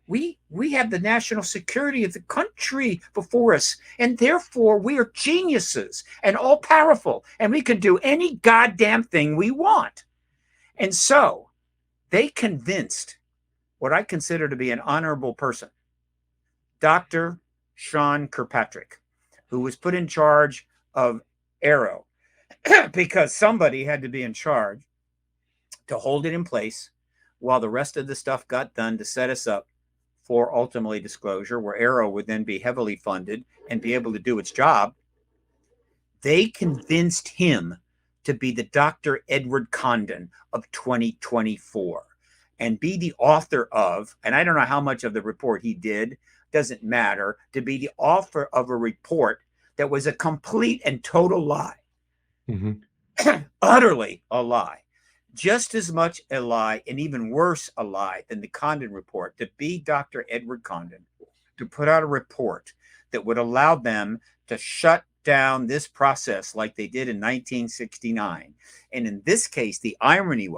We have the national security of the country before us, and therefore we are geniuses and all powerful, and we can do any goddamn thing we want. And so they convinced what I consider to be an honorable person, Dr. Sean Kirkpatrick, who was put in charge of Arrow because somebody had to be in charge to hold it in place while the rest of the stuff got done to set us up for ultimately disclosure, where Arrow would then be heavily funded and be able to do its job. They convinced him to be the Dr. Edward Condon of 2024 and be the author of, and I don't know how much of the report he did, doesn't matter, to be the author of a report that was a complete and total lie. Utterly a lie. Just as much a lie, and even worse a lie than the Condon report, to be Dr. Edward Condon, to put out a report that would allow them to shut down this process like they did in 1969. And in this case, the irony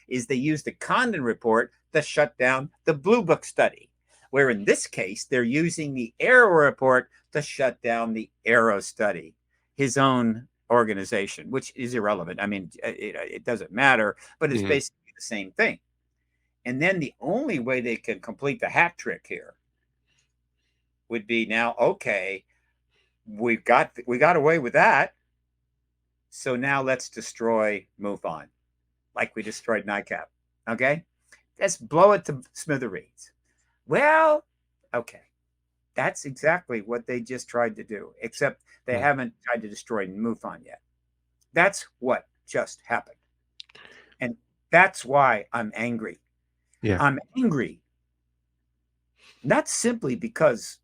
is they used the Condon report to shut down the Blue Book study, where in this case, they're using the Arrow report to shut down the Arrow study, his own organization, which is irrelevant. I mean, it doesn't matter, but it's basically the same thing. And then the only way they can complete the hat trick here would be now, okay, we got away with that, so now let's destroy MUFON, like we destroyed NICAP. Okay, let's blow it to smithereens. Well, okay, that's exactly what they just tried to do, except they haven't tried to destroy MUFON yet. That's what just happened. And that's why I'm angry. Yeah. I'm angry not simply because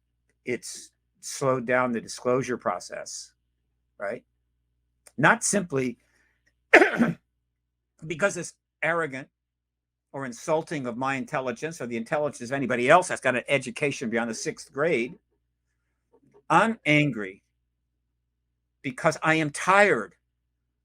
it's slowed down the disclosure process, right? Not simply because it's arrogant or insulting of my intelligence or the intelligence of anybody else that's got an education beyond the 6th grade. I'm angry because I am tired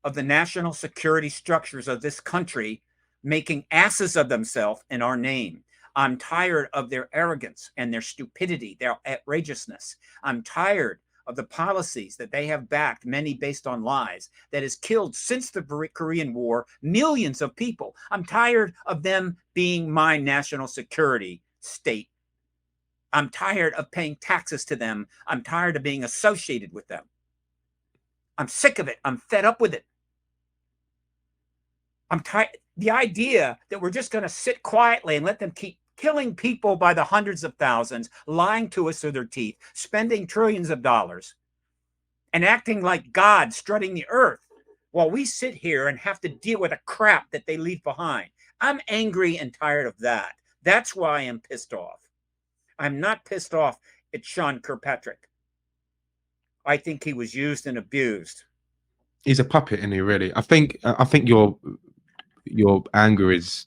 of the national security structures of this country making asses of themselves in our name. I'm tired of their arrogance and their stupidity, their outrageousness. I'm tired of the policies that they have backed, many based on lies, that has killed since the Korean War millions of people. I'm tired of them being my national security state. I'm tired of paying taxes to them. I'm tired of being associated with them. I'm sick of it. I'm fed up with it. I'm tired. The idea that we're just going to sit quietly and let them keep killing people by the hundreds of thousands, lying to us through their teeth, spending trillions of dollars, and acting like God strutting the earth while we sit here and have to deal with the crap that they leave behind. I'm angry and tired of that. That's why I'm pissed off. I'm not pissed off at Sean Kirkpatrick. I think he was used and abused. He's a puppet, isn't he, really? I think your anger is,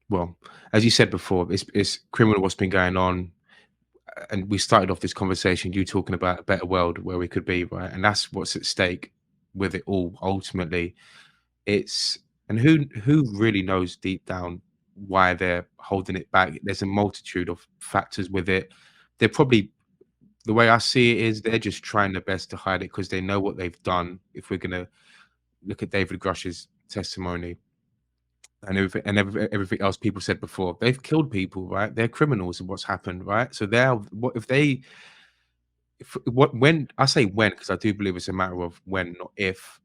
well, as you said before, it's criminal what's been going on. And we started off this conversation, you talking about a better world where we could be, right? And that's what's at stake with it all. Ultimately, and who really knows deep down why they're holding it back? There's a multitude of factors with it. They're probably, the way I see it is, they're just trying their best to hide it because they know what they've done. If we're gonna look at David Grush's testimony and everything else people said before, they've killed people, right? They're criminals in what's happened, right? So when I say when, because I do believe it's a matter of when, not if.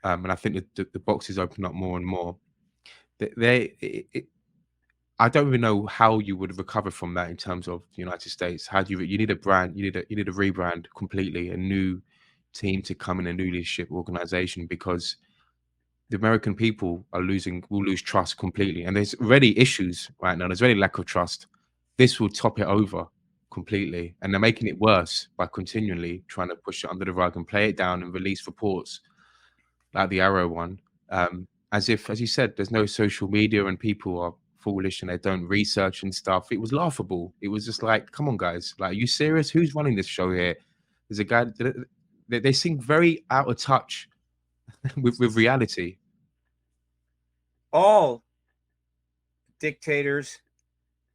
And I think the boxes open up more and more. I don't even know how you would recover from that in terms of the United States. How do you need a brand, you need a rebrand completely, a new team to come in, a new leadership organization, because the American people will lose trust completely. And there's already issues right now. There's already lack of trust. This will top it over completely. And they're making it worse by continually trying to push it under the rug and play it down and release reports like the Arrow one. As if, as you said, there's no social media and people are foolish and they don't research and stuff. It was laughable. It was just like, come on, guys. Like, are you serious? Who's running this show here? There's a guy, they seem very out of touch with reality. All dictators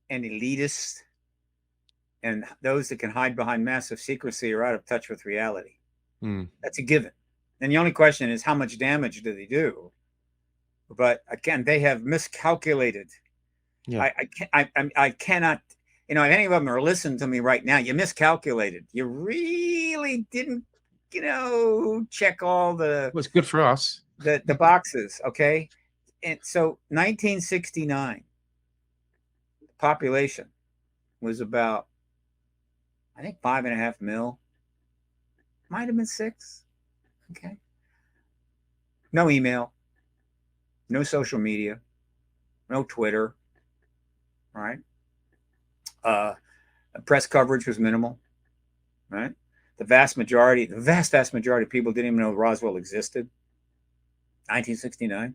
and elitists and those that can hide behind massive secrecy are out of touch with reality. That's a given. And the only question is, how much damage do they do? But again, they have miscalculated Yeah. I cannot. You know, if any of them are listening to me right now, you miscalculated. You really didn't, check all Well, it's good for us. the boxes. Okay, and so 1969, the population was about, I think, 5.5 mil. Might have been 6. Okay, no email, no social media, no Twitter. Right. Press coverage was minimal. Right. The vast majority of people didn't even know Roswell existed. 1969.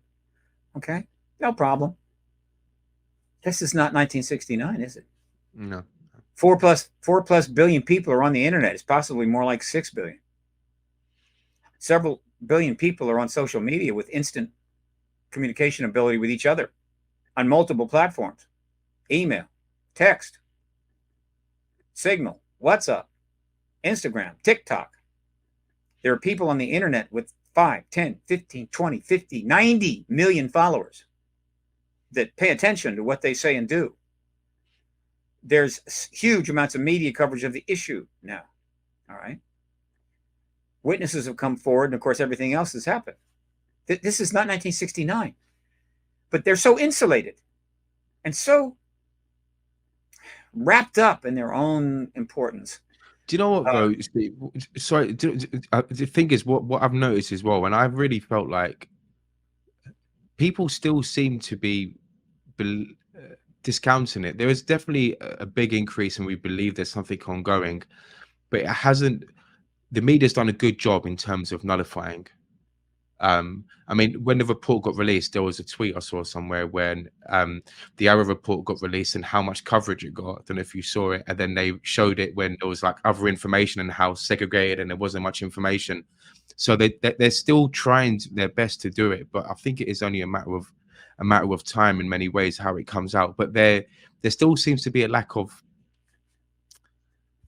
Okay. No problem. This is not 1969, is it? No. 4+ billion people are on the internet. It's possibly more like 6 billion. Several billion people are on social media with instant communication ability with each other on multiple platforms. Email, text, Signal, WhatsApp, Instagram, TikTok. There are people on the internet with 5, 10, 15, 20, 50, 90 million followers that pay attention to what they say and do. There's huge amounts of media coverage of the issue now. All right. Witnesses have come forward, and of course, everything else has happened. This is not 1969, but they're so insulated and so wrapped up in their own importance. Do you know what though? Sorry, the thing is, what I've noticed as well, and I've really felt like people still seem to be discounting it. There is definitely a big increase, and we believe there's something ongoing, but it hasn't. The media's done a good job in terms of nullifying. I mean, when the report got released, there was a tweet I saw somewhere when the Arrow report got released and how much coverage it got. I don't know if you saw it. And then they showed it when there was like other information and how segregated and there wasn't much information. So they're still trying their best to do it, but I think it is only a matter of time in many ways how it comes out. But there still seems to be a lack of,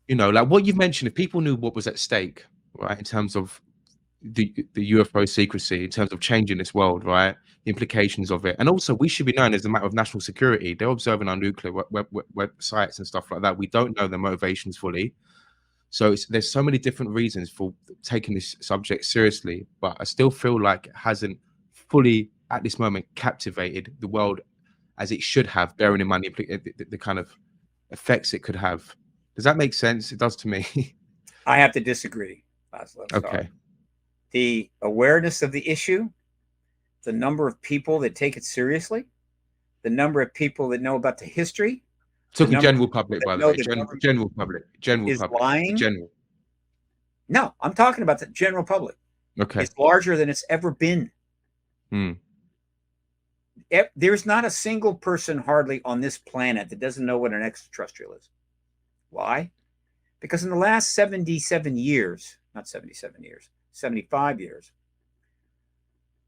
like what you mentioned. If people knew what was at stake, right, in terms of the UFO secrecy, in terms of changing this world, right? The implications of it. And also, we should be known as a matter of national security. They're observing our nuclear websites and stuff like that. We don't know their motivations fully. So there's so many different reasons for taking this subject seriously. But I still feel like it hasn't fully, at this moment, captivated the world as it should have, bearing in mind the kind of effects it could have. Does that make sense? It does to me. I have to disagree, Laszlo. Okay. The awareness of the issue, the number of people that take it seriously, the number of people that know about the history. Talking general public, by the way. General public. Lying. General. No, I'm talking about the general public. Okay. It's larger than it's ever been. Hmm. There's not a single person hardly on this planet that doesn't know what an extraterrestrial is. Why? Because in the last 75 years,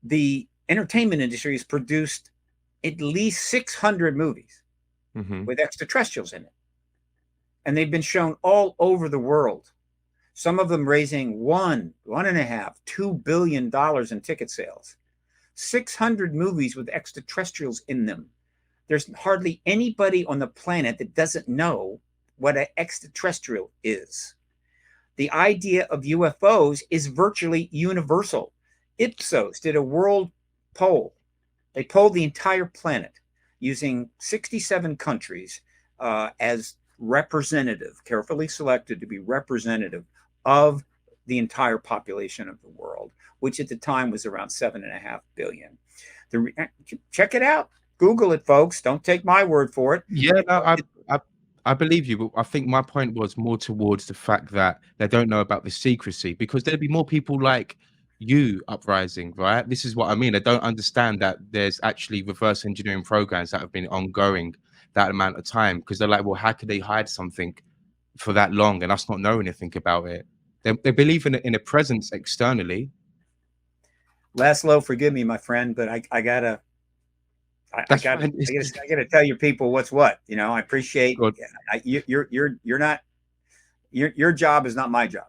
the entertainment industry has produced at least 600 movies with extraterrestrials in it. And they've been shown all over the world. Some of them raising $1.5, $2 billion in ticket sales. 600 movies with extraterrestrials in them. There's hardly anybody on the planet that doesn't know what an extraterrestrial is. The idea of UFOs is virtually universal. Ipsos did a world poll. They polled the entire planet using 67 countries as representative, carefully selected to be representative of the entire population of the world, which at the time was around 7.5 billion. Check it out. Google it, folks. Don't take my word for it. Yeah, no, I believe you, but I think my point was more towards the fact that they don't know about the secrecy, because there'd be more people like you uprising, right? This is what I mean. They don't understand that there's actually reverse engineering programs that have been ongoing that amount of time, because they're like, well, how could they hide something for that long and us not know anything about it? They believe in a presence externally. Laszlo, forgive me, my friend, but I gotta tell your people what's what. I appreciate your job is not my job,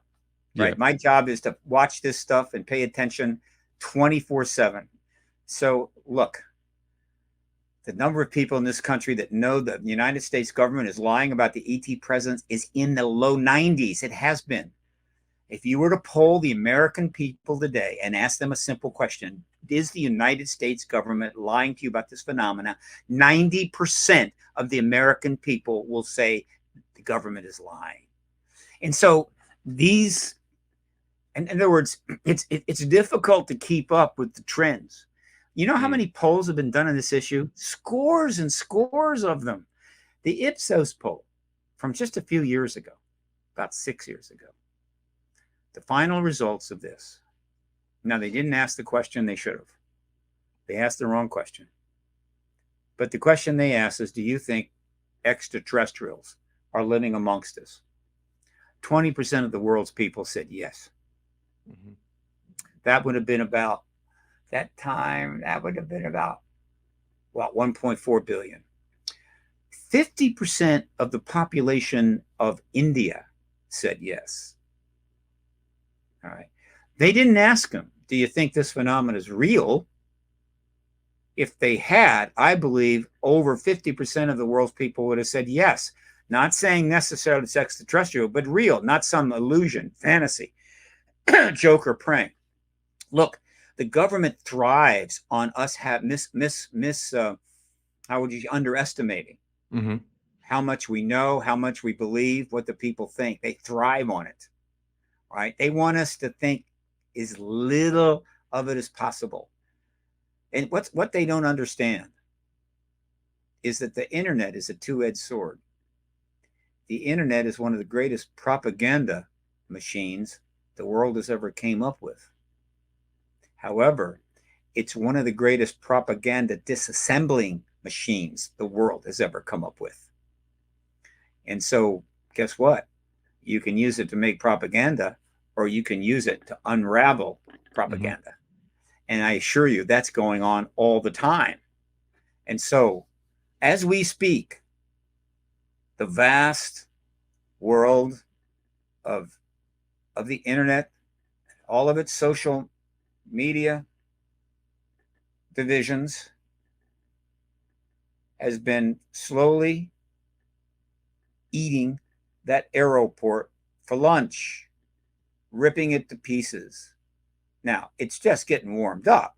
right? Yeah. My job is to watch this stuff and pay attention 24/7. So look, the number of people in this country that know that the United States government is lying about the ET presence is in the low 90s. It has been. If you were to poll the American people today and ask them a simple question, is the United States government lying to you about this phenomena? 90% of the American people will say the government is lying. And so these, in other words, it's difficult to keep up with the trends. You know how many polls have been done on this issue? Scores and scores of them. The Ipsos poll from just a few years ago, about 6 years ago, the final results of this. Now, they didn't ask the question they should have. They asked the wrong question. But the question they asked is, do you think extraterrestrials are living amongst us? 20% of the world's people said yes. Mm-hmm. That would have been about, that time, that would have been about, well, 1.4 billion. 50% of the population of India said yes. All right. They didn't ask them, do you think this phenomenon is real? If they had, I believe over 50% of the world's people would have said yes. Not saying necessarily it's extraterrestrial, but real, not some illusion, fantasy, joke or prank. Look, the government thrives on us underestimating how much we know, how much we believe, what the people think. They thrive on it. Right? They want us to think as little of it as possible. And what they don't understand is that the internet is a two-edged sword. The internet is one of the greatest propaganda machines the world has ever came up with. However, it's one of the greatest propaganda disassembling machines the world has ever come up with. And so, guess what? You can use it to make propaganda, or you can use it to unravel propaganda. And I assure you, that's going on all the time. And so, as we speak, the vast world of the internet, all of its social media divisions, has been slowly eating that aeroport for lunch, ripping it to pieces. Now, it's just getting warmed up,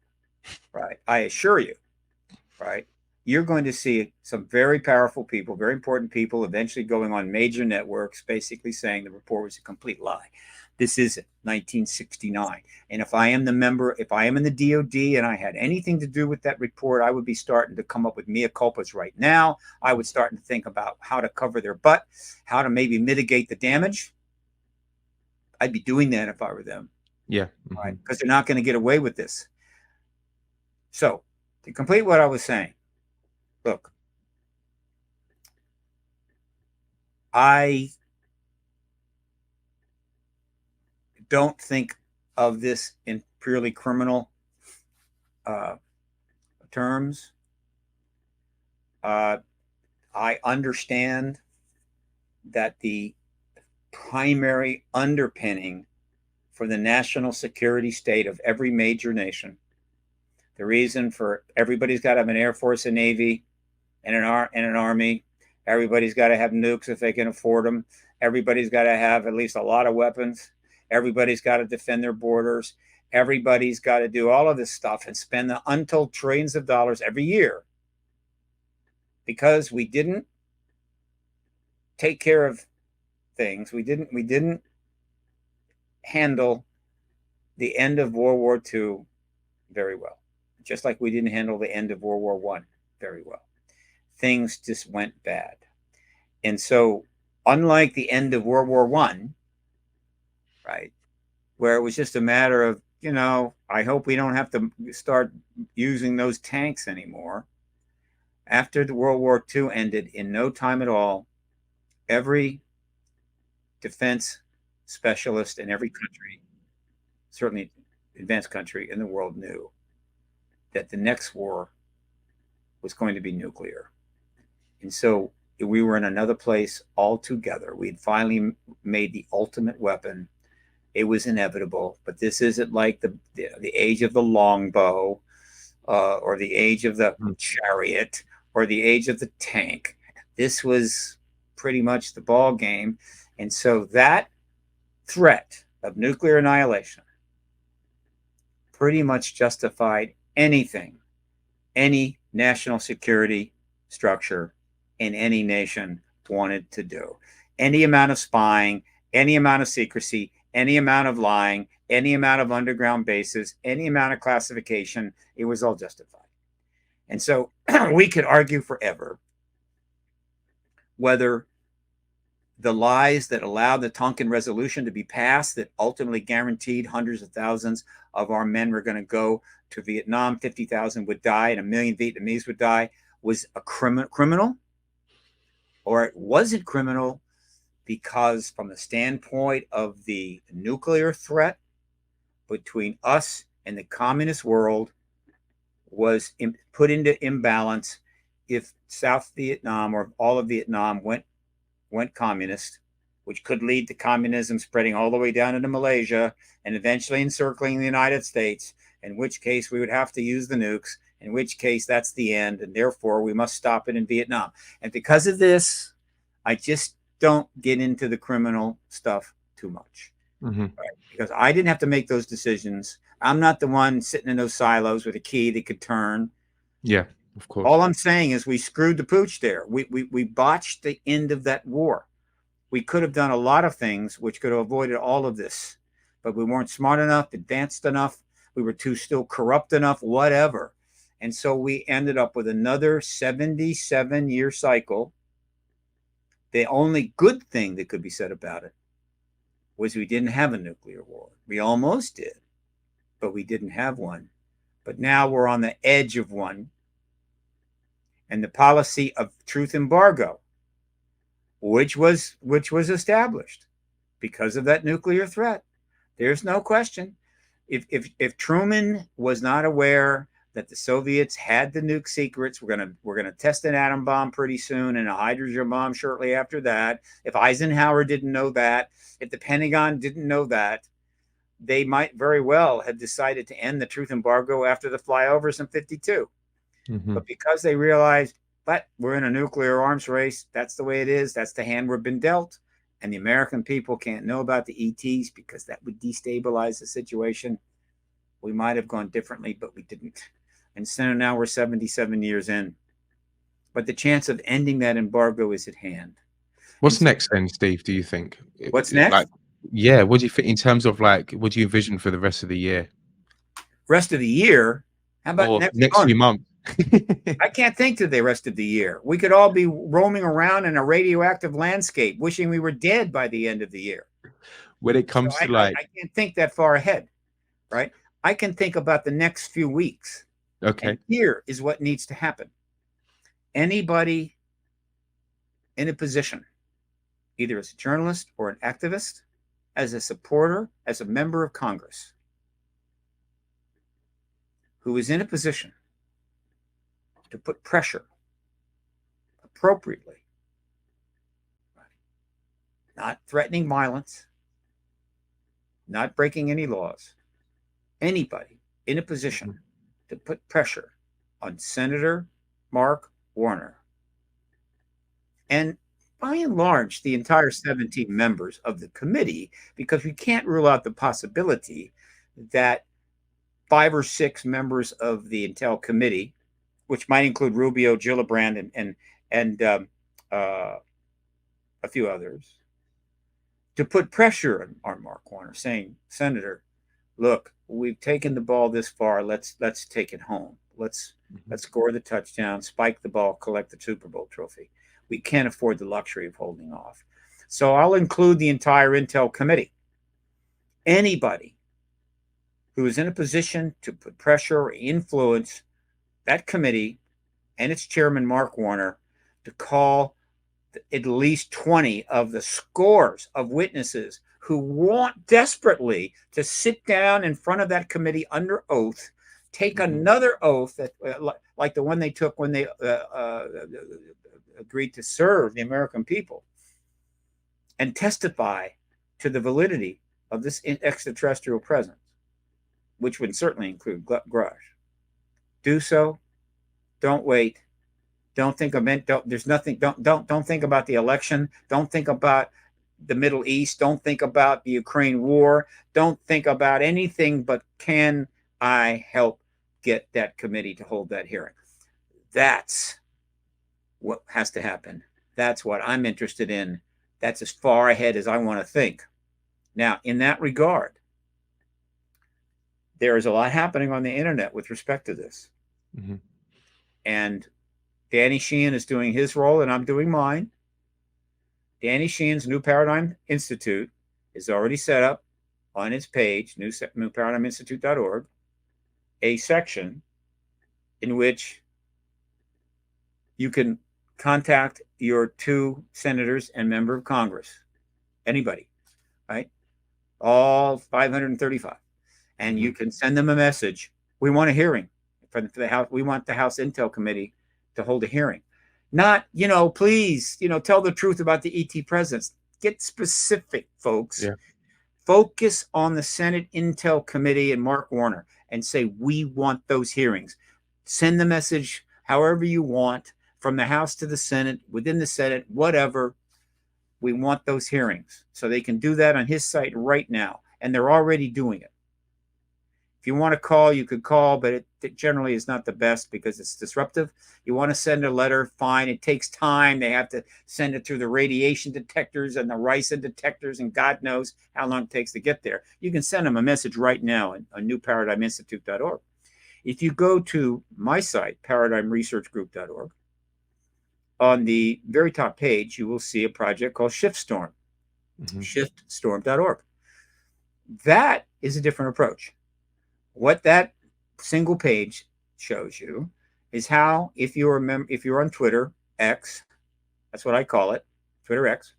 right? I assure you, right? You're going to see some very powerful people, very important people, eventually going on major networks, basically saying the report was a complete lie. This isn't 1969. And if I am the member, if I am in the DOD and I had anything to do with that report, I would be starting to come up with mea culpas right now. I would start to think about how to cover their butt, how to maybe mitigate the damage. I'd be doing that if I were them. Yeah. Right? Because they're not going to get away with this. So, to complete what I was saying, look, I don't think of this in purely criminal terms. I understand that the primary underpinning for the national security state of every major nation, the reason for everybody's got to have an Air Force, a Navy, and an Army. Everybody's got to have nukes if they can afford them. Everybody's got to have at least a lot of weapons. Everybody's got to defend their borders. Everybody's got to do all of this stuff and spend the untold trillions of dollars every year because we didn't take care of things. We didn't handle the end of World War II very well, just like we didn't handle the end of World War I very well. Things just went bad. And so, unlike the end of World War I, right, where it was just a matter of, you know, I hope we don't have to start using those tanks anymore. After the World War II ended, in no time at all, every defense specialist in every country, certainly advanced country in the world, knew that the next war was going to be nuclear. And so we were in another place altogether. We'd finally made the ultimate weapon. It was inevitable, but this isn't like the age of the longbow or the age of the chariot or the age of the tank. This was pretty much the ball game. And so that threat of nuclear annihilation pretty much justified anything any national security structure in any nation wanted to do. Any amount of spying, any amount of secrecy, any amount of lying, any amount of underground bases, any amount of classification, it was all justified. And so we could argue forever whether the lies that allowed the Tonkin Resolution to be passed, that ultimately guaranteed hundreds of thousands of our men were going to go to Vietnam, 50,000 would die, and 1 million Vietnamese would die, was a criminal, or it wasn't criminal because from the standpoint of the nuclear threat between us and the communist world was put into imbalance if South Vietnam or all of Vietnam went communist, which could lead to communism spreading all the way down into Malaysia and eventually encircling the United States, in which case we would have to use the nukes, in which case that's the end, and therefore we must stop it in Vietnam. And because of this, I just don't get into the criminal stuff too much. Right? Because I didn't have to make those decisions. I'm not the one sitting in those silos with a key that could turn. Yeah, of course. All I'm saying is we screwed the pooch there. We botched the end of that war. We could have done a lot of things which could have avoided all of this, but we weren't smart enough, advanced enough. We were still corrupt enough, whatever. And so we ended up with another 77-year cycle. The only good thing that could be said about it was we didn't have a nuclear war. We almost did, but we didn't have one. But now we're on the edge of one. And the policy of truth embargo, which was established because of that nuclear threat. There's no question. If Truman was not aware that the Soviets had the nuke secrets, we're gonna test an atom bomb pretty soon and a hydrogen bomb shortly after that. If Eisenhower didn't know that, if the Pentagon didn't know that, they might very well have decided to end the truth embargo after the flyovers in 52. But because they realized, but we're in a nuclear arms race, that's the way it is, that's the hand we've been dealt, and the American people can't know about the ETs because that would destabilize the situation, we might have gone differently, but we didn't. And so now we're 77 years in. But the chance of ending that embargo is at hand. What's next then, Steve, do you think? What's next? Like, yeah, what do you think in terms of like, what do you envision for the rest of the year? Rest of the year? How about Or next next few months? I can't think to the rest of the year. We could all be roaming around in a radioactive landscape, wishing we were dead by the end of the year. When it comes to I can't think that far ahead, right? I can think about the next few weeks. Okay. And here is what needs to happen. Anybody in a position, either as a journalist or an activist, as a supporter, as a member of Congress, who is in a position to put pressure appropriately, not threatening violence, not breaking any laws, anybody in a position to put pressure on Senator Mark Warner, and by and large, the entire 17 members of the committee, because we can't rule out the possibility that 5 or 6 members of the Intel Committee, which might include Rubio, Gillibrand, and a few others, to put pressure on Mark Warner, saying, Senator, look, we've taken the ball this far. Let's take it home. Let's score the touchdown, spike the ball, collect the Super Bowl trophy. We can't afford the luxury of holding off. So I'll include the entire Intel Committee. Anybody who is in a position to put pressure or influence that committee and its chairman, Mark Warner, to call at least 20 of the scores of witnesses who want desperately to sit down in front of that committee under oath, take another oath that, like the one they took when they agreed to serve the American people, and testify to the validity of this extraterrestrial presence, which would certainly include Grush. Do so. Don't wait. Don't think of it. There's nothing. Don't think about the election. Don't think about the Middle East. Don't think about the Ukraine war. Don't think about anything but can I help get that committee to hold that hearing? That's what has to happen. That's what I'm interested in. That's as far ahead as I want to think. Now, in that regard, there is a lot happening on the internet with respect to this. Mm-hmm. And Danny Sheehan is doing his role, and I'm doing mine. Danny Sheehan's New Paradigm Institute is already set up on its page, newparadigminstitute.org, a section in which you can contact your 2 senators and member of Congress, anybody, right? All 535. And you can send them a message. We want a hearing for the House. We want the House Intel Committee to hold a hearing. Not, please, tell the truth about the ET presence. Get specific, folks. Yeah. Focus on the Senate Intel Committee and Mark Warner and say, we want those hearings. Send the message however you want, from the House to the Senate, within the Senate, whatever. We want those hearings. So they can do that on his site right now. And they're already doing it. If you want to call, you could call, but it generally is not the best because it's disruptive. You want to send a letter, fine. It takes time. They have to send it through the radiation detectors and the ricin detectors, and God knows how long it takes to get there. You can send them a message right now on newparadigminstitute.org. If you go to my site, paradigmresearchgroup.org, on the very top page, you will see a project called ShiftStorm, shiftstorm.org. That is a different approach. What that single page shows you is how, if you're on Twitter, X, that's what I call it, Twitter X,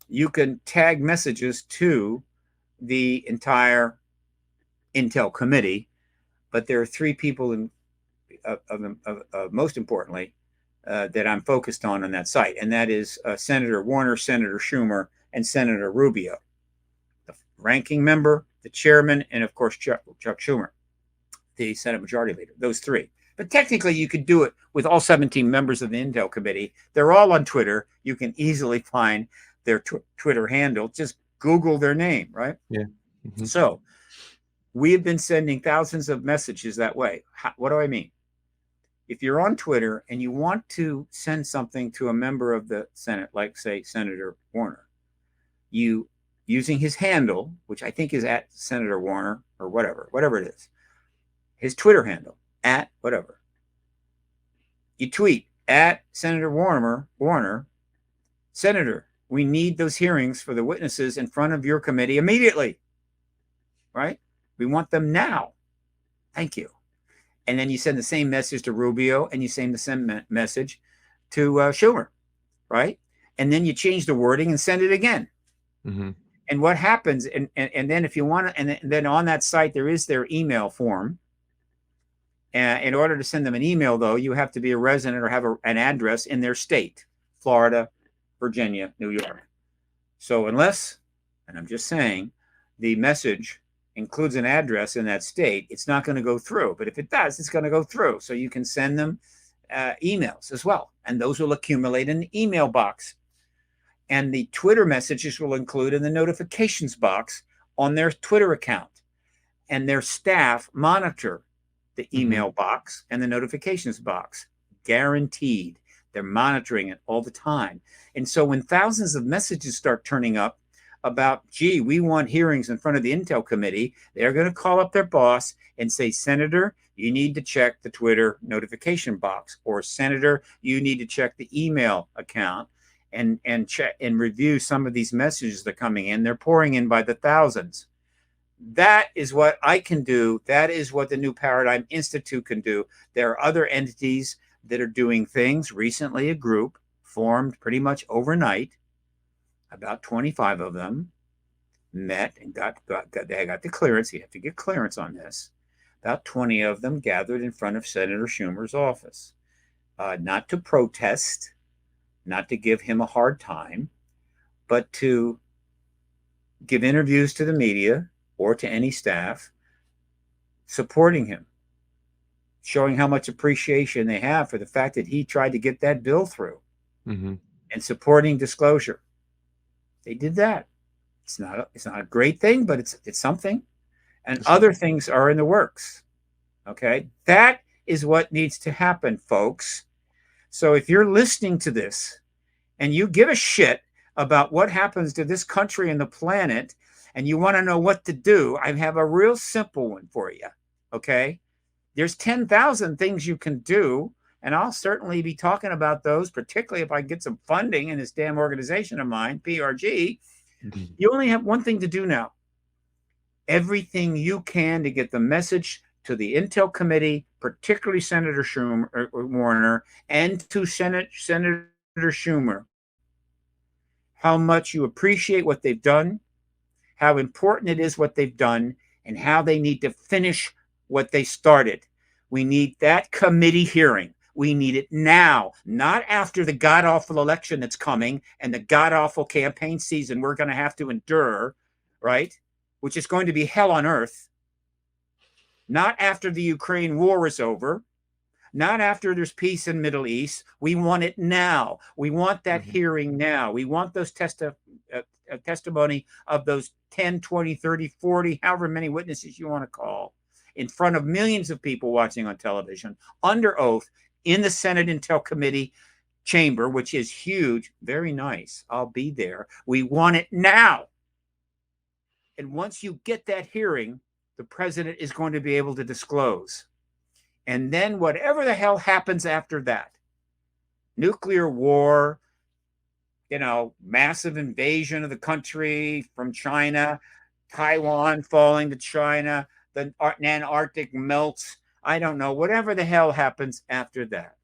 you can tag messages to the entire Intel committee, but there are 3 people most importantly, that I'm focused on that site, and that is Senator Warner, Senator Schumer, and Senator Rubio, the ranking member, the chairman, and of course Chuck Schumer, the Senate Majority Leader. Those 3. But technically, you could do it with all 17 members of the Intel Committee. They're all on Twitter. You can easily find their Twitter handle. Just Google their name, right? Yeah. So we have been sending thousands of messages that way. What do I mean? If you're on Twitter and you want to send something to a member of the Senate, like, say, Senator Warner, you, using his handle, which I think is at Senator Warner or whatever it is, his Twitter handle, at whatever, you tweet at Senator Warner, Senator, we need those hearings for the witnesses in front of your committee immediately, right? We want them now. Thank you. And then you send the same message to Rubio, and you send the same message to Schumer, right? And then you change the wording and send it again. And what happens, and then if you want to, and then on that site, there is their email form. In order to send them an email, though, you have to be a resident or have an address in their state, Florida, Virginia, New York. So unless, and I'm just saying, the message includes an address in that state, it's not going to go through. But if it does, it's going to go through. So you can send them emails as well. And those will accumulate in the email box. And the Twitter messages will include in the notifications box on their Twitter account. And their staff monitor the email box and the notifications box. Guaranteed. They're monitoring it all the time. And so when thousands of messages start turning up about, gee, we want hearings in front of the Intel Committee, they're going to call up their boss and say, Senator, you need to check the Twitter notification box, or Senator, you need to check the email account and check and review some of these messages that are coming in. They're pouring in by the thousands. That is what I can do. That is what the New Paradigm Institute can do. There are other entities that are doing things. Recently, a group formed pretty much overnight. About 25 of them met and got the clearance. You have to get clearance on this. About 20 of them gathered in front of Senator Schumer's office, not to protest, not to give him a hard time, but to give interviews to the media or to any staff supporting him, showing how much appreciation they have for the fact that he tried to get that bill through Mm-hmm. and supporting disclosure. They did that. It's not a great thing, but it's something. And other things are in the works. Okay, that is what needs to happen, folks. So if you're listening to this and you give a shit about what happens to this country and the planet, and you want to know what to do, I have a real simple one for you. Okay, there's 10,000 things you can do, and I'll certainly be talking about those, particularly if I get some funding in this damn organization of mine, PRG. Mm-hmm. You only have one thing to do now. Everything you can to get the message to the Intel Committee, particularly Senator Schumer, Warner, and to Senator Schumer, how much you appreciate what they've done, how important it is what they've done, and how they need to finish what they started. We need that committee hearing. We need it now, not after the god-awful election that's coming and the god-awful campaign season we're going to have to endure, right? Which is going to be hell on earth. Not after the Ukraine war is over. Not after there's peace in the Middle East. We want it now. We want that hearing now. We want those testimony of those 10, 20, 30, 40, however many witnesses you want to call, in front of millions of people watching on television, under oath, in the Senate Intel Committee chamber, which is huge. Very nice. I'll be there. We want it now. And once you get that hearing, the president is going to be able to disclose. And then whatever the hell happens after that, nuclear war, massive invasion of the country from China, Taiwan falling to China, the Antarctic melts, I don't know, whatever the hell happens after that,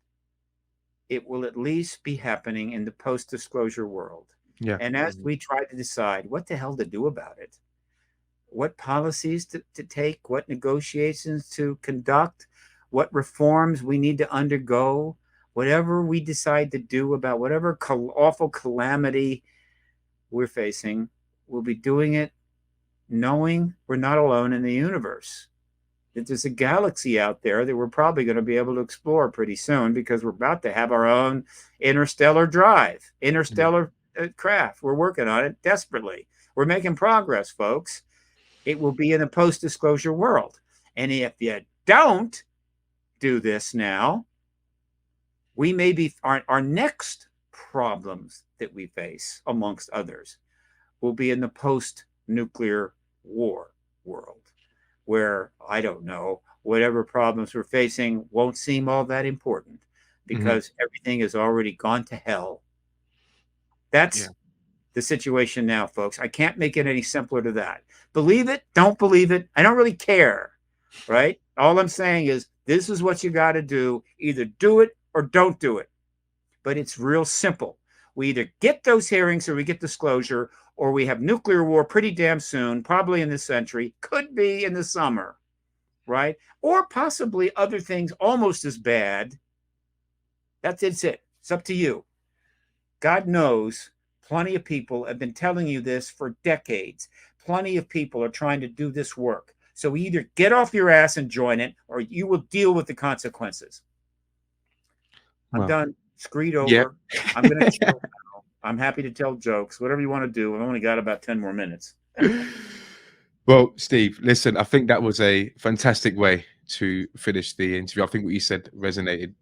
it will at least be happening in the post-disclosure world. Yeah. And as we try to decide what the hell to do about it, what policies to take, what negotiations to conduct, what reforms we need to undergo, whatever we decide to do about whatever awful calamity we're facing, we'll be doing it knowing we're not alone in the universe. That there's a galaxy out there that we're probably going to be able to explore pretty soon, because we're about to have our own interstellar craft. We're working on it desperately. We're making progress, folks. It will be in a post-disclosure world. And if you don't do this now, we may be, our next problems that we face, amongst others, will be in the post-nuclear war world, where, I don't know, whatever problems we're facing won't seem all that important, because everything has already gone to hell. That's the situation now, folks. I can't make it any simpler to that. Believe it, don't believe it, I don't really care, right? All I'm saying is, this is what you got to do. Either do it or don't do it. But it's real simple. We either get those hearings or we get disclosure, or we have nuclear war pretty damn soon, probably in this century, could be in the summer, right? Or possibly other things almost as bad. That's it. It's up to you. God knows plenty of people have been telling you this for decades. Plenty of people are trying to do this work. So either get off your ass and join it, or you will deal with the consequences. I'm done. Screed over. Yeah. I'm going to chill now. I'm happy to tell jokes, whatever you want to do. I've only got about 10 more minutes. Well, Steve, listen, I think that was a fantastic way to finish the interview. I think what you said resonated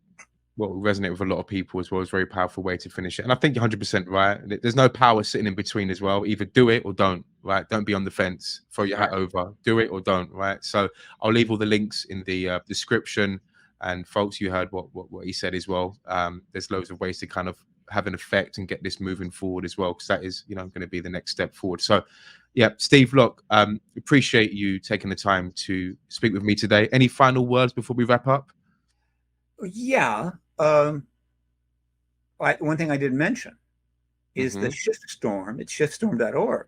with a lot of people as well. It's a very powerful way to finish it. And I think you're 100% right. There's no power sitting in between as well. Either do it or don't, right? Don't be on the fence. Throw your hat over. Do it or don't, right? So I'll leave all the links in the description. And folks, you heard what he said as well. There's loads of ways to kind of have an effect and get this moving forward as well, because that is, going to be the next step forward. So, yeah, Steve, look, appreciate you taking the time to speak with me today. Any final words before we wrap up? Yeah. One thing I didn't mention is the shitstorm at shitstorm.org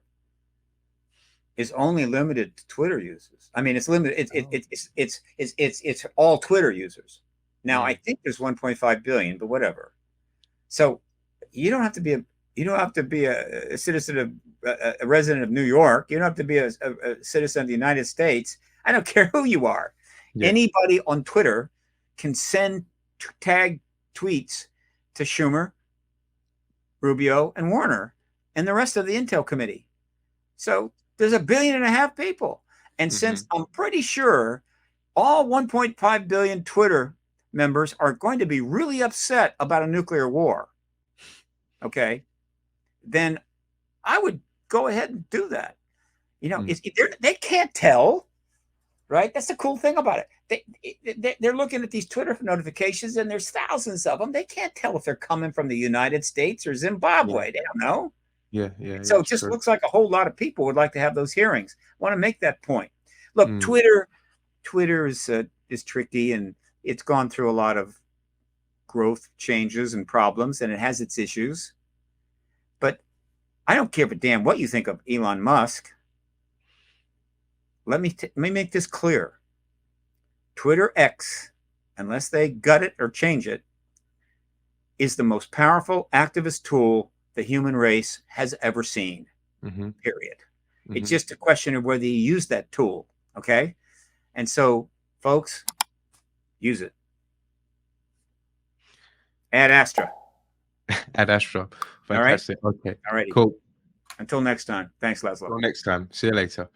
is only limited to Twitter users. I mean, it's limited. It's all Twitter users. Now, I think there's 1.5 billion, but whatever. So you don't have to be a citizen of a resident of New York. You don't have to be a citizen of the United States. I don't care who you are. Yeah. Anybody on Twitter can send tag tweets to Schumer, Rubio, and Warner, and the rest of the Intel Committee. So there's 1.5 billion people. And since I'm pretty sure all 1.5 billion Twitter members are going to be really upset about a nuclear war, okay, then I would go ahead and do that. You know, they can't tell, right? That's the cool thing about it. They're looking at these Twitter notifications, and there's thousands of them. They can't tell if they're coming from the United States or Zimbabwe. Yeah. They don't know. Yeah. So it just looks like a whole lot of people would like to have those hearings. I want to make that point. Look, Twitter is tricky, and it's gone through a lot of growth changes and problems, and it has its issues. But I don't care a damn what you think of Elon Musk. Let me make this clear. Twitter X, unless they gut it or change it, is the most powerful activist tool the human race has ever seen, period. It's just a question of whether you use that tool, okay? And so, folks, use it. Ad Astra. Ad Astra. Fantastic. All right. Okay. All righty. Cool. Until next time. Thanks, Laszlo. Until next time. See you later.